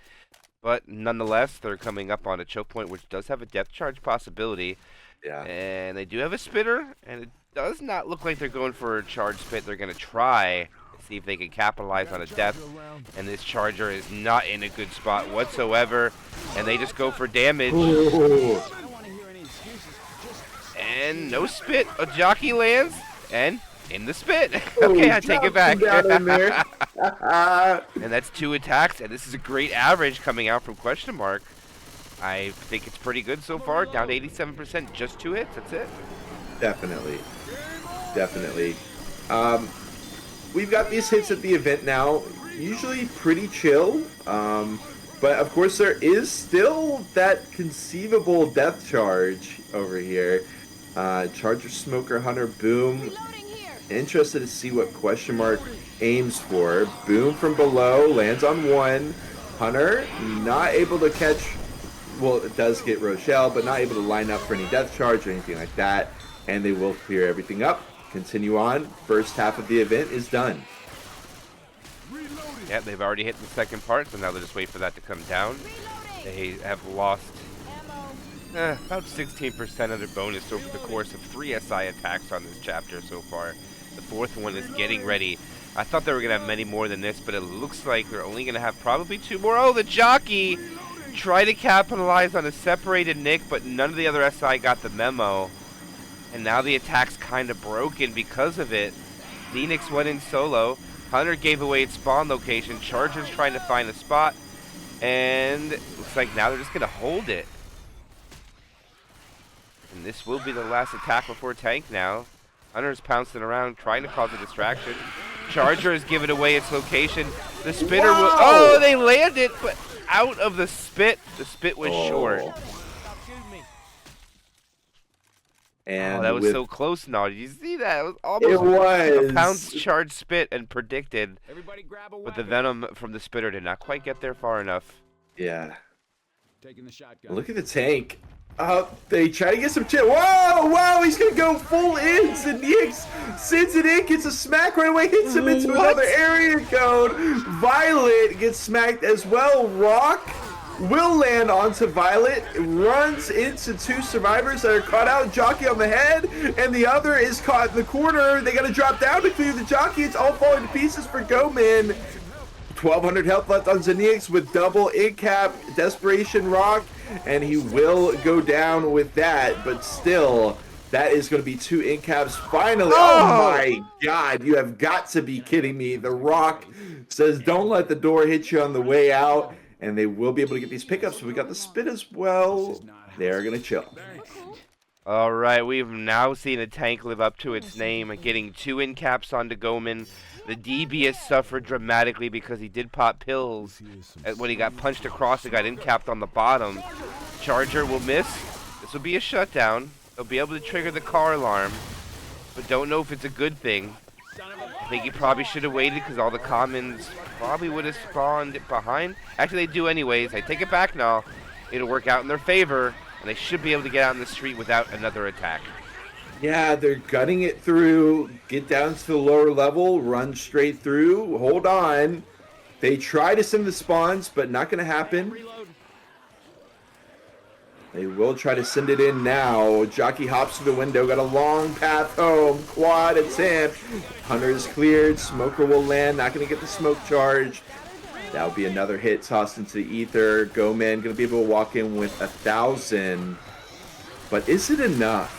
But nonetheless, they're coming up on a choke point, which does have a depth charge possibility. Yeah. And they do have a spitter, and it does not look like they're going for a charge spit. They're going to try to see if they can capitalize on a death. And this charger is not in a good spot whatsoever. And they just go for damage. Ooh. And no spit. A Jockey lands, and in the spit. Okay, I take it back. And that's 2 attacks, and this is a great average coming out from Question Mark. I think it's pretty good so far. Down to 87%, just 2 hits. That's it. Definitely. We've got these hits at the event now, usually pretty chill. But of course, there is still that conceivable death charge over here. Charger, Smoker, Hunter, Boom. Interested to see what Question Mark aims for. Boom from below, lands on 1. Hunter, not able to catch, well, it does get Rochelle, but not able to line up for any death charge or anything like that. And they will clear everything up. Continue on. First half of the event is done. Yeah, they've already hit the second part, so now they just wait for that to come down. They have lost about 16% of their bonus over the course of 3 SI attacks on this chapter so far. The 4th one is getting ready. I thought they were going to have many more than this, but it looks like they're only going to have probably 2 more. Oh, the Jockey tried to capitalize on a separated Nick, but none of the other SI got the memo. And now the attack's kind of broken because of it. Phoenix went in solo. Hunter gave away its spawn location. Charger's trying to find a spot. And it looks like now they're just going to hold it. And this will be the last attack before tank now. Hunter's pouncing around, trying to cause a distraction. Charger has given away its location. The spitter will... Oh, they landed, but out of the spit. The spit was short. And that was so close now. Did you see that? It was almost a pounce charge spit and predicted. But the venom from the spitter did not quite get there far enough. Yeah. Taking the shotgun. Look at the tank. They try to get some chill. Whoa, he's gonna go full in. Zenix sends it in, gets a smack right away, hits him into another area code. Violet gets smacked as well. Rock will land onto Violet, runs into 2 survivors that are caught out. Jockey on the head, and the other is caught in the corner. They gotta drop down to clear the Jockey. It's all falling to pieces for GoMen. 1,200 health left on Zenix with double incap, Desperation Rock, and he will go down with that, but still, that is going to be 2 incaps finally. Oh my god, you have got to be kidding me. The Rock says don't let the door hit you on the way out, and they will be able to get these pickups. So we got the spit as well. They're going to chill. All right, we've now seen a tank live up to its name, getting 2 in caps onto GoMen. The DB has suffered dramatically because he did pop pills when he got punched across and got in capped on the bottom. Charger will miss. This will be a shutdown. They'll be able to trigger the car alarm, but don't know if it's a good thing. I think he probably should have waited because all the commons probably would have spawned behind. Actually, they do anyways. I take it back now. It'll work out in their favor, and they should be able to get out in the street without another attack. Yeah, they're gutting it through. Get down to the lower level. Run straight through. Hold on. They try to send the spawns, but not going to happen. They will try to send it in now. Jockey hops to the window. Got a long path home. Quad, it's in. Hunter is cleared. Smoker will land. Not going to get the smoke charge. That'll be another hit tossed into the ether. GoMen going to be able to walk in with 1,000. But is it enough?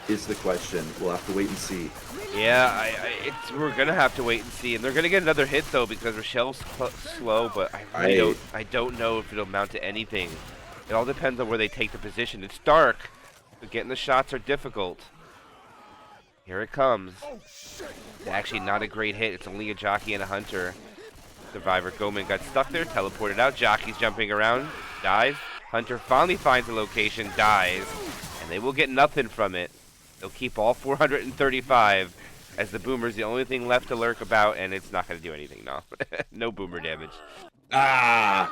Is the question. We'll have to wait and see. Yeah, we're going to have to wait and see. And they're going to get another hit, though, because Rochelle's slow, but I don't know if it'll amount to anything. It all depends on where they take the position. It's dark, but getting the shots are difficult. Here it comes. It's actually not a great hit. It's only a Jockey and a Hunter. Survivor GoMen got stuck there, teleported out. Jockey's jumping around, dies. Hunter finally finds the location, dies. And they will get nothing from it. They'll keep all 435 as the Boomer's the only thing left to lurk about, and it's not going to do anything, no. No Boomer damage. Ah!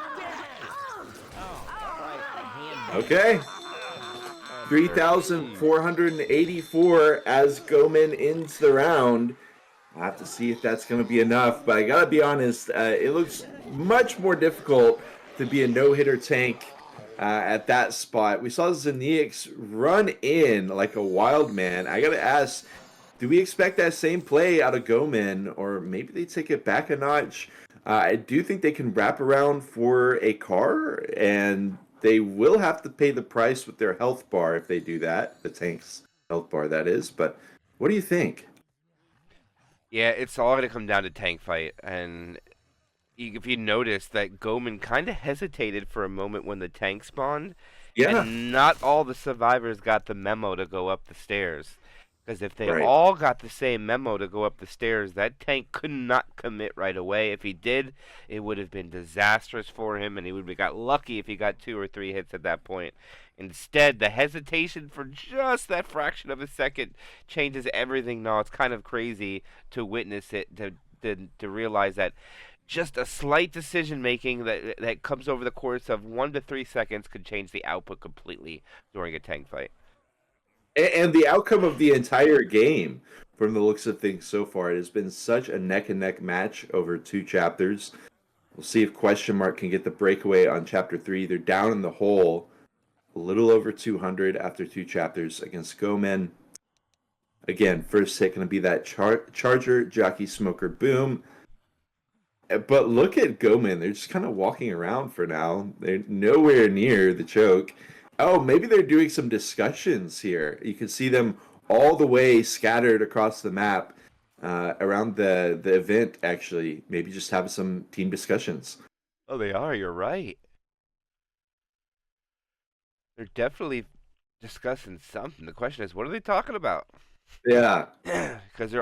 Okay. 3,484 as GoMen ends the round. I'll have to see if that's going to be enough, but I got to be honest, it looks much more difficult to be a no-hitter tank at that spot. We saw Xenix run in like a wild man. I got to ask, do we expect that same play out of GoMen, or maybe they take it back a notch? I do think they can wrap around for a car, and they will have to pay the price with their health bar if they do that. The tank's health bar, that is. But what do you think? Yeah, it's all going to come down to tank fight. And if you notice that GoMen kind of hesitated for a moment when the tank spawned. Yeah. And not all the survivors got the memo to go up the stairs. Because if they all got the same memo to go up the stairs, that tank could not commit right away. If he did, it would have been disastrous for him, and he would have got lucky if he got 2 or 3 hits at that point. Instead, the hesitation for just that fraction of a second changes everything. Now, it's kind of crazy to witness it, to realize that just a slight decision making that comes over the course of 1 to 3 seconds could change the output completely during a tank fight. And the outcome of the entire game, from the looks of things so far, it has been such a neck-and-neck match over 2 chapters. We'll see if Question Mark can get the breakaway on Chapter 3. They're down in the hole, a little over 200 after 2 chapters against GoMen. Again, first hit going to be that Charger, Jockey, Smoker, boom. But look at GoMen. They're just kind of walking around for now. They're nowhere near the choke. Oh, maybe they're doing some discussions here. You can see them all the way scattered across the map around the event, actually. Maybe just have some team discussions. Oh, they are. You're right. They're definitely discussing something. The question is, what are they talking about? Yeah. Because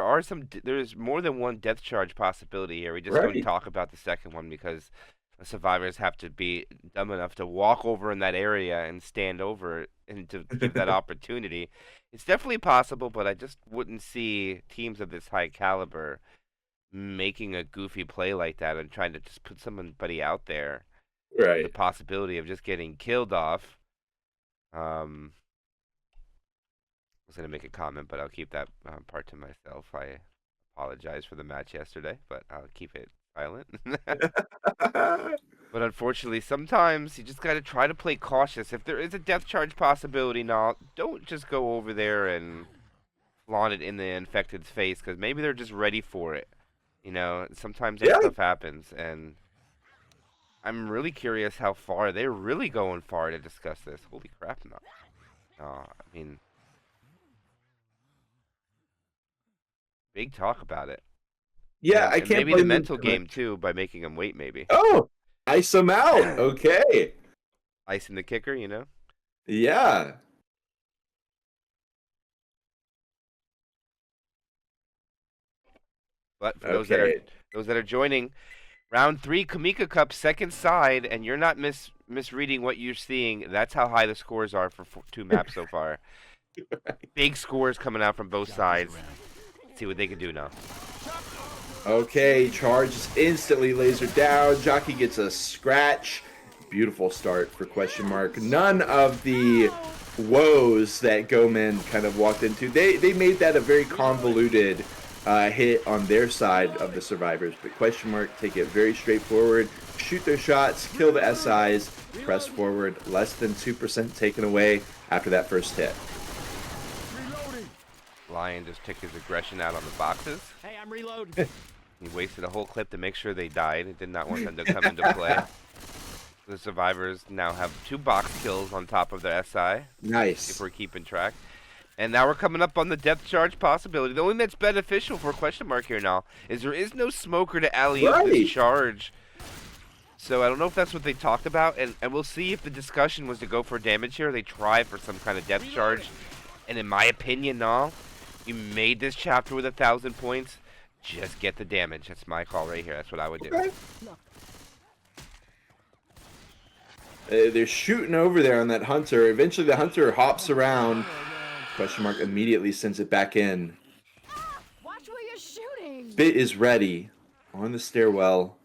there's more than one death charge possibility here. We just don't talk about the second one because the survivors have to be dumb enough to walk over in that area and stand over it and to give that opportunity. It's definitely possible, but I just wouldn't see teams of this high caliber making a goofy play like that and trying to just put somebody out there. Right. The possibility of just getting killed off. I was going to make a comment, but I'll keep that part to myself. I apologize for the match yesterday, but I'll keep it silent. But unfortunately, sometimes you just got to try to play cautious. If there is a death charge possibility now, don't just go over there and flaunt it in the infected's face, because maybe they're just ready for it. You know, sometimes that stuff happens, and I'm really curious how far they're really going far to discuss this. Holy crap, no. I mean, big talk about it. Yeah, I and can't maybe the mental game too by making him wait. Maybe. Oh, ice him out. Okay. Icing the kicker, you know. Yeah. But for Okay. those that are joining, round 3 Kimika Cup second side, and you're not misreading what you're seeing. That's how high the scores are for 2 maps so far. Big scores coming out from both sides. Let's see what they can do now. Okay, charge is instantly lasered down. Jockey gets a scratch. Beautiful start for question mark. None of the woes that GoMen kind of walked into. They made that a very convoluted hit on their side of the survivors. But question mark take it very straightforward. Shoot their shots, kill the SIs, press forward. Less than 2% taken away after that first hit. Lion just took his aggression out on the boxes. Hey, I'm reloading. He wasted a whole clip to make sure they died. It did not want them to come into play. The survivors now have 2 box kills on top of their SI. Nice. If we're keeping track. And now we're coming up on the depth charge possibility. The only thing that's beneficial for question mark here now is there is no smoker to alley-oop this charge. So I don't know if that's what they talked about, and we'll see if the discussion was to go for damage here. They try for some kind of depth charge. And in my opinion, no. You made this chapter with 1,000 points. Just get the damage. That's my call right here. That's what I would do. They're shooting over there on that hunter. Eventually the hunter hops around. Question mark immediately sends it back in. Watch where you're shooting. Spit is ready on the stairwell.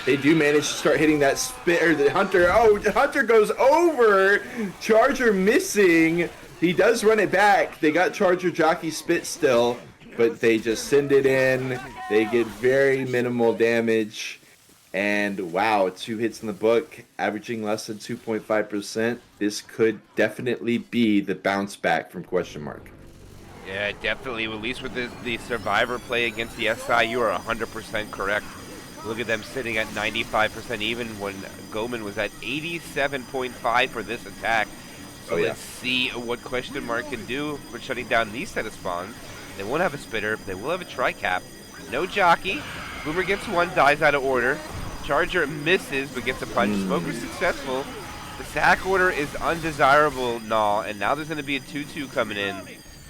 They do manage to start hitting that spit, or the hunter. Oh, the hunter goes over. Charger missing. He does run it back. They got Charger Jockey spit still, but they just send it in. They get very minimal damage. And wow, 2 hits in the book, averaging less than 2.5%. This could definitely be the bounce back from question mark. Yeah, definitely. At least with the survivor play against the SI, you are 100% correct. Look at them sitting at 95% even when GoMen was at 87.5 for this attack. So let's see what question mark can do for shutting down these set of spawns. They won't have a spitter, but they will have a tri-cap. No jockey. Boomer gets 1, dies out of order. Charger misses, but gets a punch. Smoker successful. The sack order is undesirable, and now there's going to be a 2-2 coming in.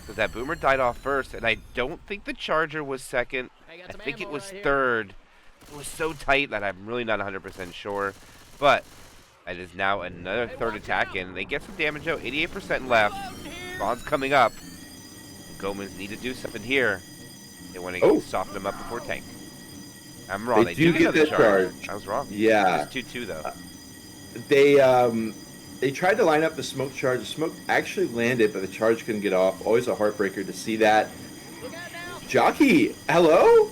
Because that Boomer died off first, and I don't think the Charger was second. I think it was third. It was so tight that I'm really not 100% sure. But it is now another third attack in. They get some damage out, 88% left. Spawn's coming up. The GoMens need to do something here. They want to soften them up before tank. I'm wrong. They do get the charge. I was wrong. Yeah. It's 2-2 though. They tried to line up the smoke charge. The smoke actually landed, but the charge couldn't get off. Always a heartbreaker to see that. Jockey, hello?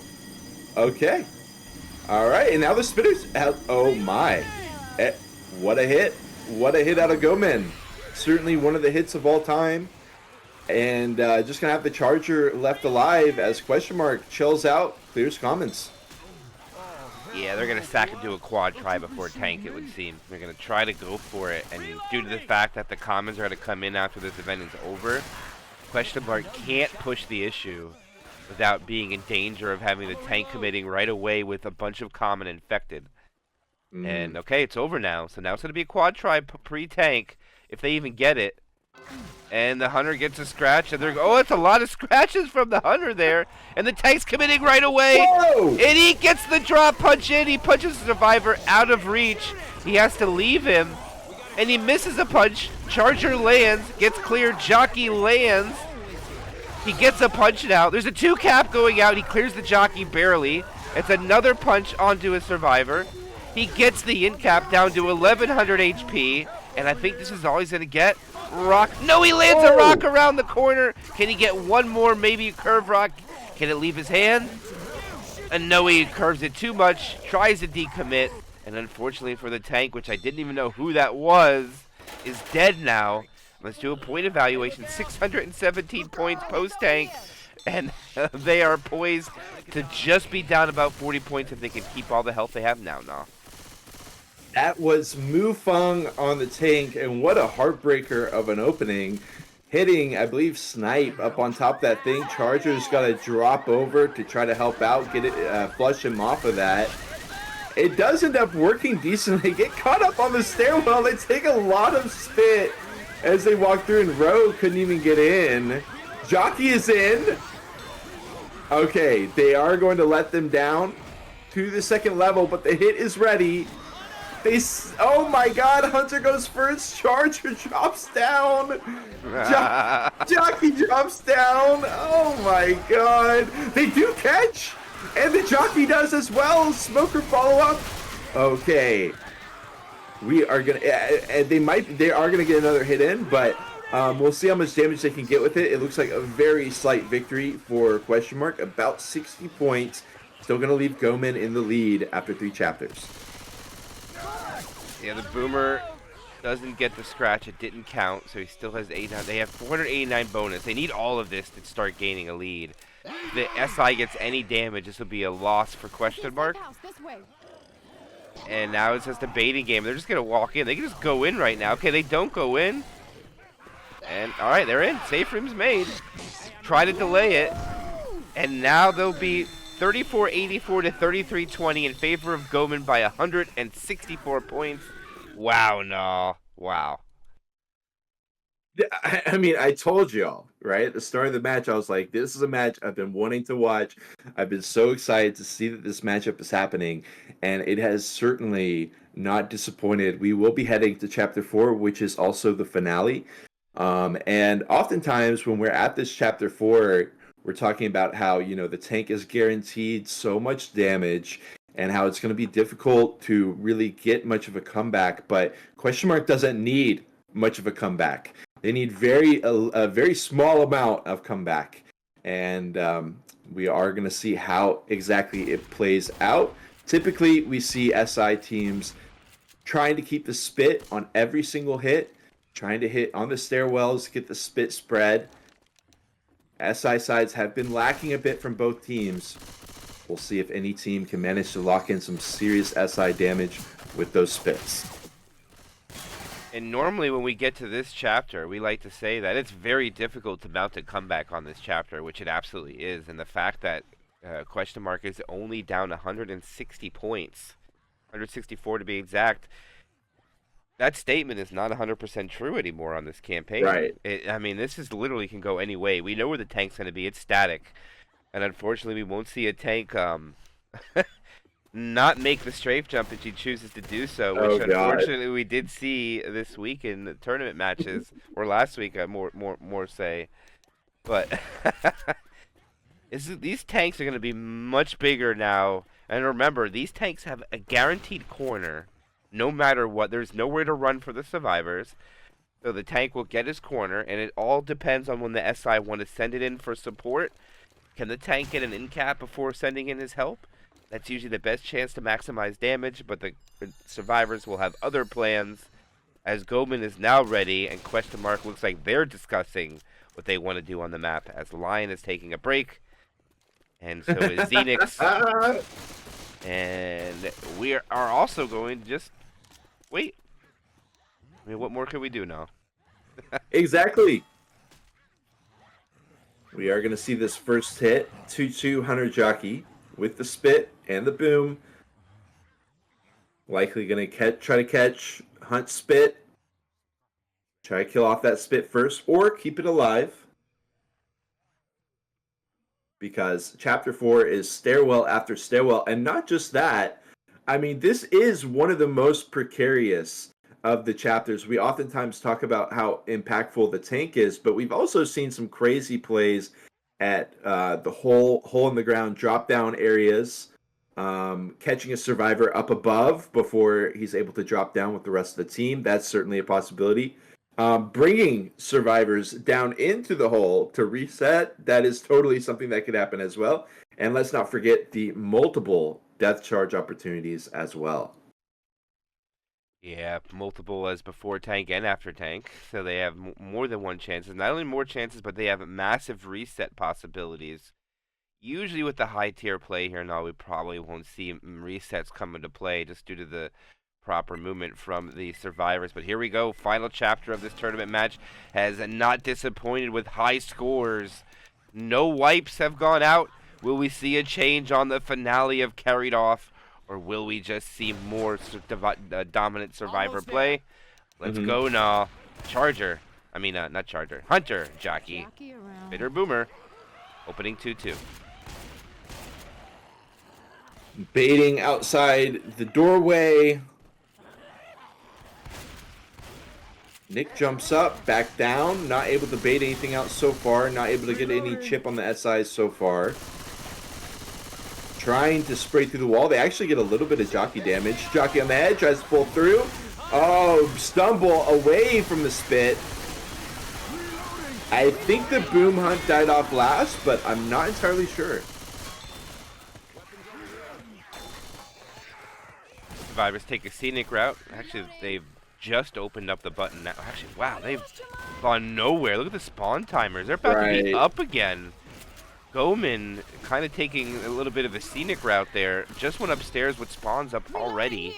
Okay. All right, and now the spitters. Oh my! What a hit! What a hit out of GoMen. Certainly one of the hits of all time. And just gonna have the Charger left alive as question mark chills out, clears commons. Yeah, they're gonna stack into a quad try before tank. It would seem they're gonna try to go for it, and due to the fact that the commons are gonna come in after this event is over, question mark can't push the issue without being in danger of having the tank committing right away with a bunch of common infected. And okay, it's over now. So now it's going to be a quad try pre-tank, if they even get it. And the hunter gets a scratch, and it's a lot of scratches from the hunter there. And the tank's committing right away. Whoa! And he gets the drop punch in. He punches the survivor out of reach. He has to leave him. And he misses a punch. Charger lands, gets cleared. Jockey lands. He gets a punch now. There's a 2-cap going out. He clears the jockey barely. It's another punch onto a survivor. He gets the in-cap down to 1100 HP. And I think this is all he's going to get. Rock. No, he lands a rock around the corner. Can he get one more, maybe a curve rock? Can it leave his hand? And no, he curves it too much. Tries to decommit. And unfortunately for the tank, which I didn't even know who that was, is dead now. Let's do a point evaluation. 617 points post-tank. And they are poised to just be down about 40 points if they can keep all the health they have now. That was Mufeng on the tank, and what a heartbreaker of an opening. Hitting, I believe, Snipe up on top of that thing. Charger's got to drop over to try to help out, get it, flush him off of that. It does end up working decently. Get caught up on the stairwell. They take a lot of spit as they walk through, and Rowe couldn't even get in. Jockey is in. Okay, they are going to let them down to the second level, but the hit is ready. Oh my god, Hunter goes first, Charger drops down. Jockey drops down. Oh my god. They do catch, and the Jockey does as well. Smoker follow up. Okay. We are gonna, they are gonna get another hit in, but we'll see how much damage they can get with it. It looks like a very slight victory for Question Mark, about 60 points. Still gonna leave GoMen in the lead after 3 chapters. Yeah, the Boomer doesn't get the scratch. It didn't count, so he still has 89. They have 489 bonus. They need all of this to start gaining a lead. If the SI gets any damage, this will be a loss for Question Mark. And now it's just a baiting game. They're just going to walk in. They can just go in right now. Okay, they don't go in. And, all right, they're in. Safe room's made. Try to delay it. And now they'll be 34-84 to 33-20 in favor of GoMen by 164 points. Wow, no. Wow. I mean, I told y'all, right? At the start of the match, I was like, this is a match I've been wanting to watch. I've been so excited to see that this matchup is happening, and it has certainly not disappointed. We will be heading to Chapter 4, which is also the finale. And oftentimes when we're at this Chapter 4, we're talking about how, you know, the tank is guaranteed so much damage and how it's going to be difficult to really get much of a comeback. But Question Mark doesn't need much of a comeback. They need a very small amount of comeback. And we are going to see how exactly it plays out. Typically, we see SI teams trying to keep the spit on every single hit, trying to hit on the stairwells, get the spit spread. SI sides have been lacking a bit from both teams. We'll see if any team can manage to lock in some serious SI damage with those spits. And normally when we get to this chapter, we like to say that it's very difficult to mount a comeback on this chapter, which it absolutely is. And the fact that Question Mark is only down 160 points, 164 to be exact, that statement is not 100% true anymore on this campaign. Right. I mean, this is literally can go any way. We know where the tank's going to be. It's static. And unfortunately, we won't see a tank not make the strafe jump if he chooses to do so, which unfortunately we did see this week in the tournament matches, or last week, more say. But these tanks are going to be much bigger now. And remember, these tanks have a guaranteed corner. No matter what, there's nowhere to run for the survivors. So the tank will get his corner, and it all depends on when the SI want to send it in for support. Can the tank get an in cap before sending in his help? That's usually the best chance to maximize damage, but the survivors will have other plans. As GoMen is now ready, and Question Mark looks like they're discussing what they want to do on the map, as Lion is taking a break. And so is Xenix. And we are also going to just wait. I mean, what more can we do now? Exactly. We are going to see this first hit. 2-2 Hunter Jockey with the spit and the boom. Likely going to try to catch Hunt spit. Try to kill off that spit first or keep it alive. Because Chapter 4 is stairwell after stairwell. And not just that. I mean, this is one of the most precarious of the chapters. We oftentimes talk about how impactful the tank is, but we've also seen some crazy plays at the hole in the ground drop down areas, catching a survivor up above before he's able to drop down with the rest of the team. That's certainly a possibility. Bringing survivors down into the hole to reset, that is totally something that could happen as well. And let's not forget the multiple death charge opportunities as well. Yeah, multiple as before tank and after tank, so they have more than one chances. Not only more chances, but they have massive reset possibilities. Usually with the high tier play here and all, we probably won't see resets come into play just due to the proper movement from the survivors. But here we go, final chapter of this tournament match has not disappointed with high scores. No wipes have gone out. Will we see a change on the finale of Carried Off? Or will we just see more dominant survivor play? Let's go now. Charger. I mean, not Charger. Hunter Jockey. Bitter Boomer. Opening 2-2. Baiting outside the doorway. Nick jumps up, back down, not able to bait anything out so far, not able to get any chip on the SIs so far. Trying to spray through the wall. They actually get a little bit of jockey damage. Jockey on the head, tries to pull through. Oh, stumble away from the spit. I think the boom hunt died off last, but I'm not entirely sure. Survivors take a scenic route. Actually, they've just opened up the button now. Actually, wow, they've gone nowhere. Look at the spawn timers. They're about to be up again. GoMen kind of taking a little bit of a scenic route there. Just went upstairs with spawns up already.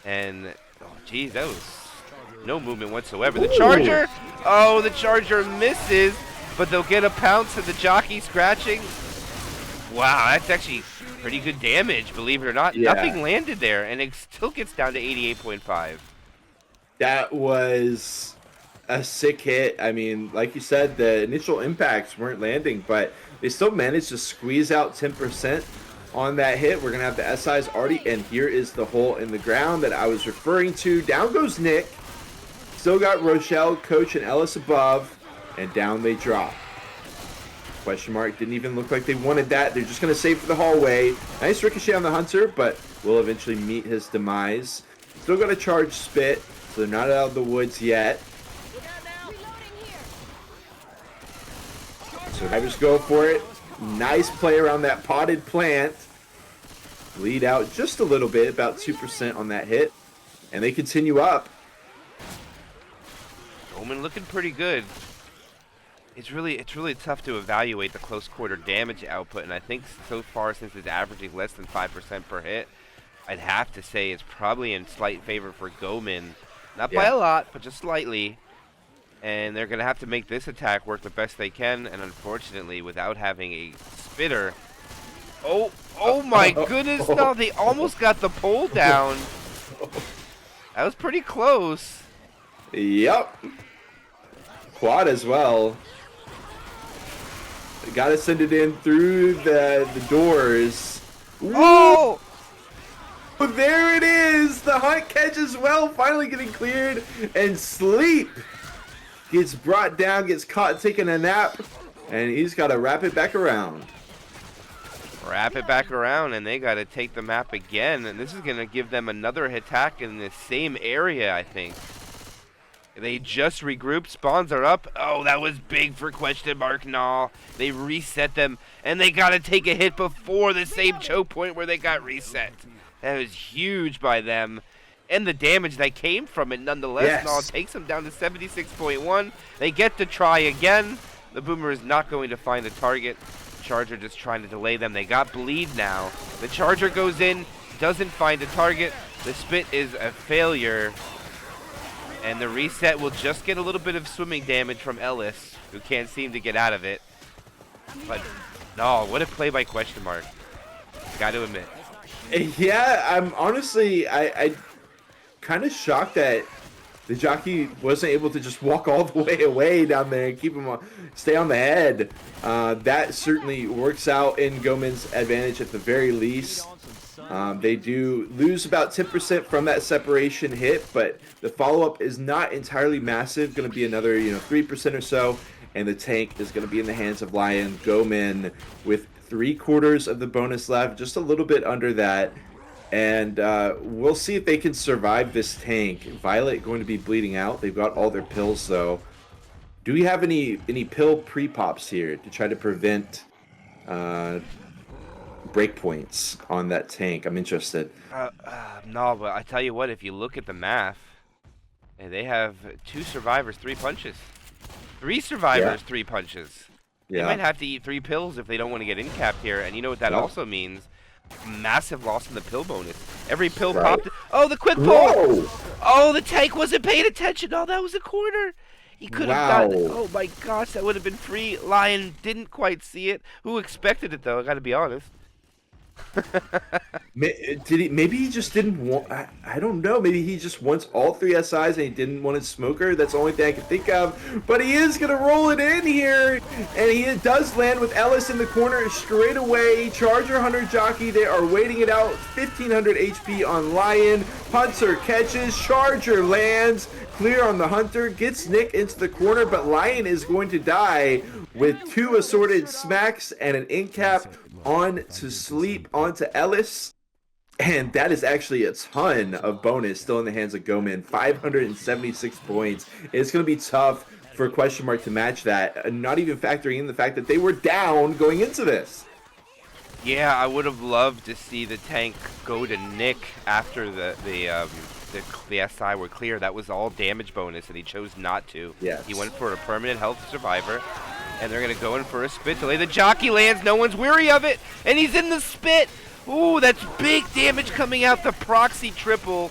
And, oh, geez, that was no movement whatsoever. The Charger! Oh, the Charger misses, but they'll get a pounce of the jockey scratching. Wow, that's actually pretty good damage, believe it or not. Yeah. Nothing landed there, and it still gets down to 88.5. That was a sick hit. I mean, like you said, the initial impacts weren't landing, but they still managed to squeeze out 10% on that hit. We're going to have the SIs already, and here is the hole in the ground that I was referring to. Down goes Nick. Still got Rochelle, Coach, and Ellis above, and down they drop. Question mark didn't even look like they wanted that. They're just going to save for the hallway. Nice ricochet on the Hunter, but will eventually meet his demise. Still got a charge spit, so they're not out of the woods yet. Survivors go for it. Nice play around that potted plant. Lead out just a little bit, about 2% on that hit. And they continue up. Omen looking pretty good. It's really tough to evaluate the close quarter damage output, and I think so far, since it's averaging less than 5% per hit, I'd have to say it's probably in slight favor for GoMen. Not by a lot, but just slightly. And they're going to have to make this attack work the best they can, and unfortunately, without having a spitter... Oh my goodness, no, they almost got the pole down. That was pretty close. Yep. Quad as well. Got to send it in through the doors. Oh! There it is! The hunt catch as well, finally getting cleared, and Sleep gets brought down, gets caught taking a nap, and he's got to wrap it back around. Wrap it back around, and they got to take the map again, and this is going to give them another attack in the same area, I think. They just regrouped. Spawns are up. Oh, that was big for question mark. No, they reset them, and they got to take a hit before the same choke point where they got reset. That was huge by them. And the damage that came from it, nonetheless. Yes. No, takes them down to 76.1. They get to try again. The Boomer is not going to find a target. Charger just trying to delay them. They got bleed now. The Charger goes in, doesn't find a target. The spit is a failure. And the reset will just get a little bit of swimming damage from Ellis, who can't seem to get out of it. But, no, what a play by question mark. Got to admit. Yeah, I'm honestly, I kind of shocked that the jockey wasn't able to just walk all the way away down there and keep him stay on the head. That certainly works out in GoMen's advantage at the very least. They do lose about 10% from that separation hit, but the follow-up is not entirely massive. Going to be another 3% or so, and the tank is going to be in the hands of Lion. GoMen with 3/4 of the bonus left, just a little bit under that. And we'll see if they can survive this tank. Violet going to be bleeding out. They've got all their pills, though. Do we have any pill pre-pops here to try to prevent breakpoints on that tank? I'm interested. No, but I tell you what, if you look at the math, they have 2 survivors, 3 punches. 3 survivors, 3 punches. They might have to eat 3 pills if they don't want to get in-capped here. And you know what that also means? Massive loss in the pill bonus. Every pill popped. Oh, the quick pull! Oh, the tank wasn't paying attention. Oh, that was a corner. He could have gotten it. Oh my gosh, that would have been free. Lion didn't quite see it. Who expected it though? I gotta be honest. Did he? Maybe he just didn't want. I don't know. Maybe he just wants all 3 SIs and he didn't want his smoker. That's the only thing I can think of. But he is gonna roll it in here, and he does land with Ellis in the corner straight away. Charger Hunter Jockey. They are waiting it out. 1500 HP on Lion. Hunter catches. Charger lands. Clear on the Hunter. Gets Nick into the corner, but Lion is going to die with 2 assorted smacks and an in cap on to sleep onto Ellis. And that is actually a ton of bonus still in the hands of GoMen. 576 points. It's going to be tough for Question Mark to match that, not even factoring in the fact that they were down going into this. Yeah, I would have loved to see the tank go to Nick after the SI were clear. That was all damage bonus, and he chose not to. Yes. He went for a permanent health survivor, and they're going to go in for a spit delay. The jockey lands. No one's weary of it, and he's in the spit. Ooh, that's big damage coming out. The proxy triple.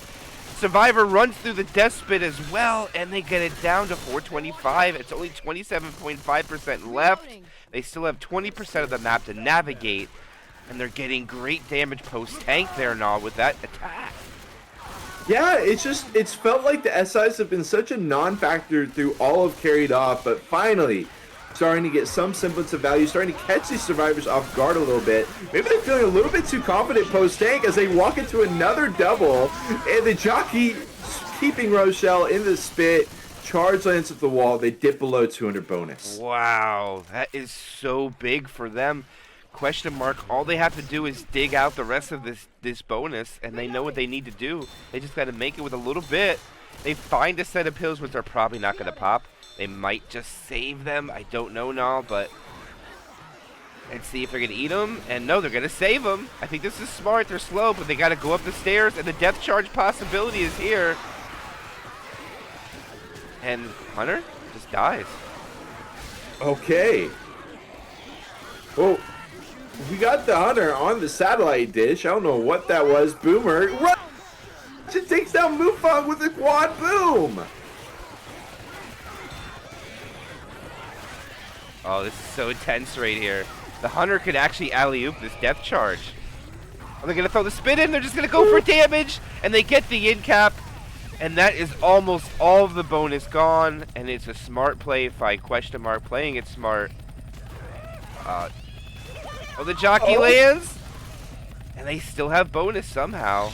Survivor runs through the death spit as well, and they get it down to 425. It's only 27.5% left. They still have 20% of the map to navigate, and they're getting great damage post-tank there now with that attack. Yeah, it's felt like the SIs have been such a non-factor through all of Carried Off, but finally starting to get some semblance of value, starting to catch these survivors off guard a little bit. Maybe they're feeling a little bit too confident post-tank as they walk into another double, and the jockey keeping Rochelle in the spit. Charge lands at the wall. They dip below 200 bonus. Wow, that is so big for them. Question Mark, all they have to do is dig out the rest of this bonus, and they know what they need to do. They just got to make it with a little bit. They find a set of pills which are probably not going to pop. They might just save them. I don't know now, but let's see if they're going to eat them. And no, they're going to save them. I think this is smart. They're slow, but they got to go up the stairs, and the death charge possibility is here. And Hunter just dies. Okay. Well, we got the Hunter on the satellite dish. I don't know what that was. Boomer. Run! She takes down Mufang with a quad boom. Oh, this is so intense right here. The Hunter could actually alley-oop this death charge. Are they going to throw the spin in? They're just going to go for damage, and they get the in cap. And that is almost all of the bonus gone, and it's a smart play by Question Mark, playing it smart. Oh, the jockey lands, and they still have bonus somehow.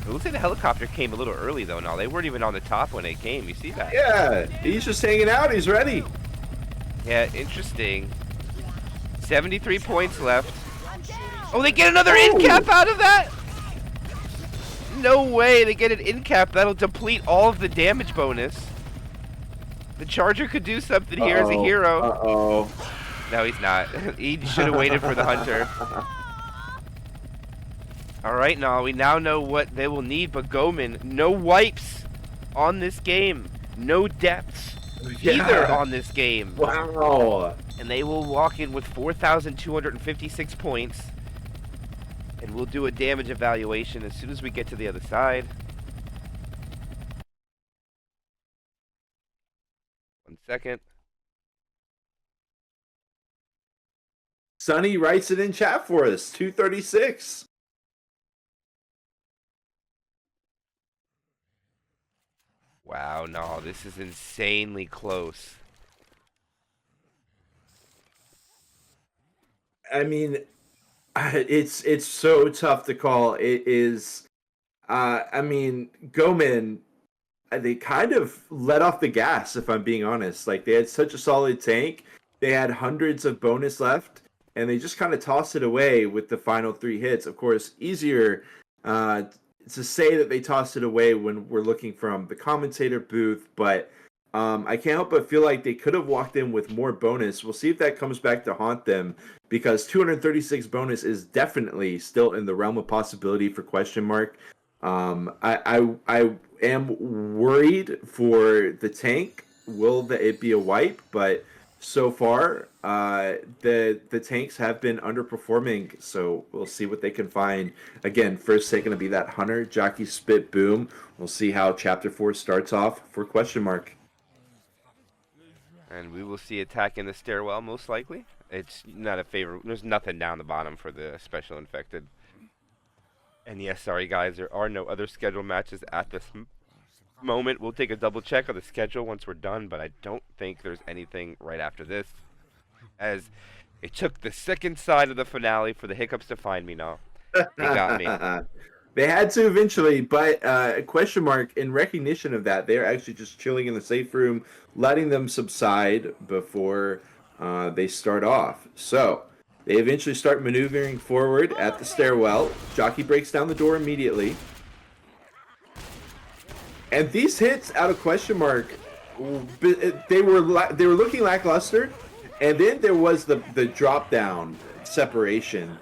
It looks like the helicopter came a little early, though. No, they weren't even on the top when it came. You see that? Yeah, he's just hanging out. He's ready. Yeah, interesting. 73 points left. Oh, they get another in cap out of that? No way. They get an in cap. That'll deplete all of the damage bonus. The Charger could do something here as a hero. Uh-oh. No, he's not. He should have waited for the Hunter. Alright, now we now know what they will need, but GoMen, no wipes on this game. No depths either on this game. Wow. And they will walk in with 4,256 points. And we'll do a damage evaluation as soon as we get to the other side. 1 second. Sonny writes it in chat for us. 236. Wow, no, this is insanely close. I mean, it's so tough to call. It is. I mean, GoMen, they kind of let off the gas, if I'm being honest. Like, they had such a solid tank. They had hundreds of bonus left, and they just kind of tossed it away with the final 3 hits. Of course, easier to say that they tossed it away when we're looking from the commentator booth, but I can't help but feel like they could have walked in with more bonus. We'll see if that comes back to haunt them, because 236 bonus is definitely still in the realm of possibility for Question Mark. I am worried for the tank. Will it be a wipe? But so far, the tanks have been underperforming, so we'll see what they can find. Again, first take going to be that Hunter Jockey Spit Boom. We'll see how Chapter 4 starts off for Question Mark. And we will see attack in the stairwell, most likely. It's not a favor. There's nothing down the bottom for the special infected. And yes, sorry guys, there are no other scheduled matches at this moment. We'll take a double check on the schedule once we're done, but I don't think there's anything right after this, as it took the second side of the finale for the hiccups to find me now. They got me. They had to eventually, but question mark, in recognition of that, they're actually just chilling in the safe room, letting them subside before they start off. So they eventually start maneuvering forward at the stairwell. Jockey breaks down the door immediately. And these hits out of question mark, they were looking lackluster, and then there was the drop down separation.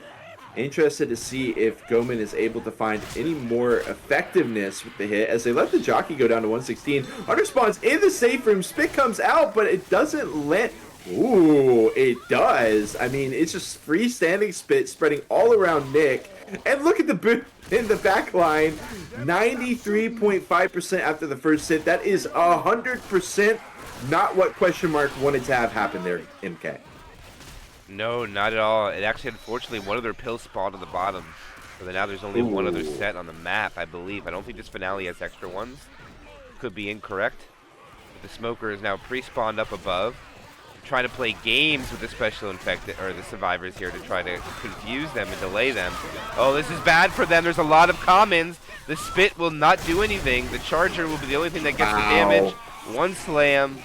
Interested to see if GoMen is able to find any more effectiveness with the hit as they let the jockey go down to 116. Hunter spawns in the safe room. Spit comes out, but it doesn't let. Ooh, it does. I mean, it's just freestanding Spit spreading all around Nick. And look at the boot in the back line. 93.5% after the first hit. That is 100% not what question mark wanted to have happen there, MK. No, not at all. It actually, unfortunately, one of their pills spawned on the bottom. So now there's only one other set on the map, I believe. I don't think this finale has extra ones. Could be incorrect. But the smoker is now pre-spawned up above. Trying to play games with the special infected, or the survivors here, to try to confuse them and delay them. Oh, this is bad for them. There's a lot of commons. The Spit will not do anything. The Charger will be the only thing that gets the damage. One slam.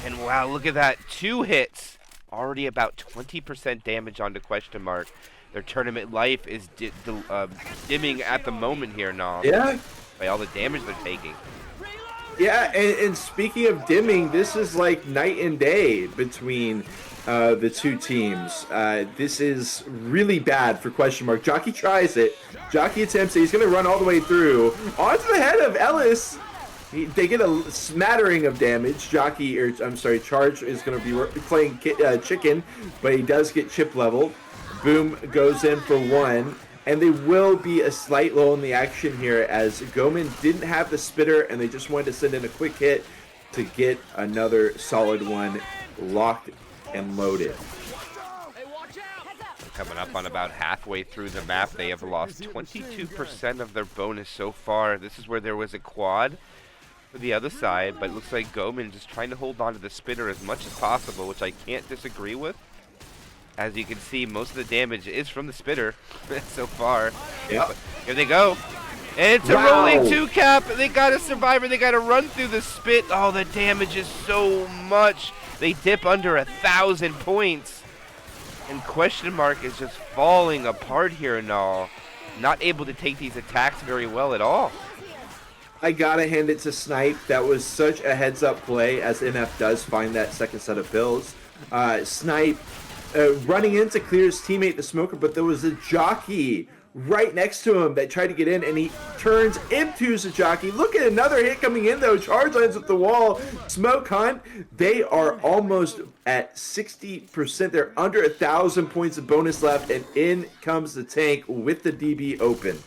And wow, look at that. 2 hits. Already about 20% damage onto question mark. Their tournament life is dimming at the moment here, now. Yeah. By all the damage they're taking. Yeah, and speaking of dimming, this is like night and day between the two teams. This is really bad for question mark. Jockey tries it. Jockey attempts it. He's going to run all the way through. Onto the head of Ellis. They get a smattering of damage. Charge is going to be playing chicken, but he does get chip leveled. Boom goes in for 1. And they will be a slight lull in the action here as GoMen didn't have the spitter and they just wanted to send in a quick hit to get another solid one locked and loaded. Coming up on about halfway through the map, they have lost 22% of their bonus so far. This is where there was a quad for the other side, but it looks like GoMen just trying to hold on to the spitter as much as possible, which I can't disagree with. As you can see, most of the damage is from the spitter so far. Yep. Here they go. And it's a rolling 2 cap. They got a survivor. They got to run through the Spit. Oh, the damage is so much. They dip under 1,000 points. And question mark is just falling apart here and all. Not able to take these attacks very well at all. I gotta hand it to Snipe. That was such a heads-up play as NF does find that second set of pills. Snipe running in to clear his teammate, the smoker, but there was a jockey right next to him that tried to get in, and he turns into the jockey. Look at another hit coming in, though. Charge lands at the wall. Smoke Hunt, they are almost at 60%. They're under 1,000 points of bonus left, and in comes the tank with the DB open.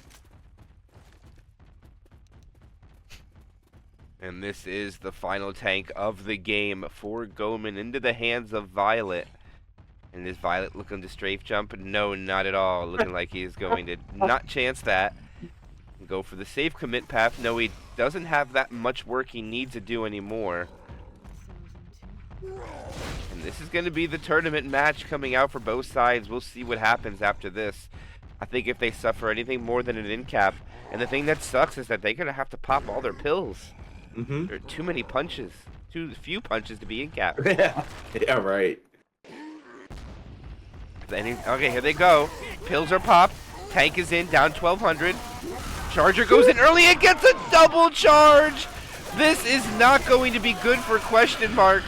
And this is the final tank of the game for GoMen into the hands of Violet. And is Violet looking to strafe jump? No, not at all. Looking like he is going to not chance that. Go for the safe commit path. No, he doesn't have that much work he needs to do anymore. And this is going to be the tournament match coming out for both sides. We'll see what happens after this. I think if they suffer anything more than an in cap, and the thing that sucks is that they're going to have to pop all their pills. There are too many punches. Too few punches to be in cap. Yeah, right. Okay, here they go. Pills are popped. Tank is in, down 1,200. Charger goes in early and gets a double charge. This is not going to be good for question mark.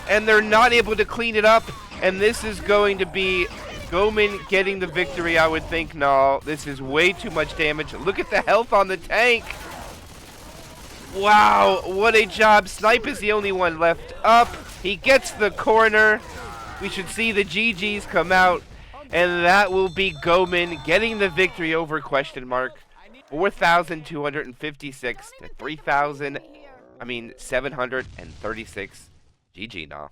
And they're not able to clean it up. And this is going to be GoMen getting the victory, I would think. No, this is way too much damage. Look at the health on the tank. Wow, what a job. Snipe is the only one left up. He gets the corner. We should see the GGs come out, and that will be GoMen getting the victory over question mark. 4,256 to 3,736. GG now.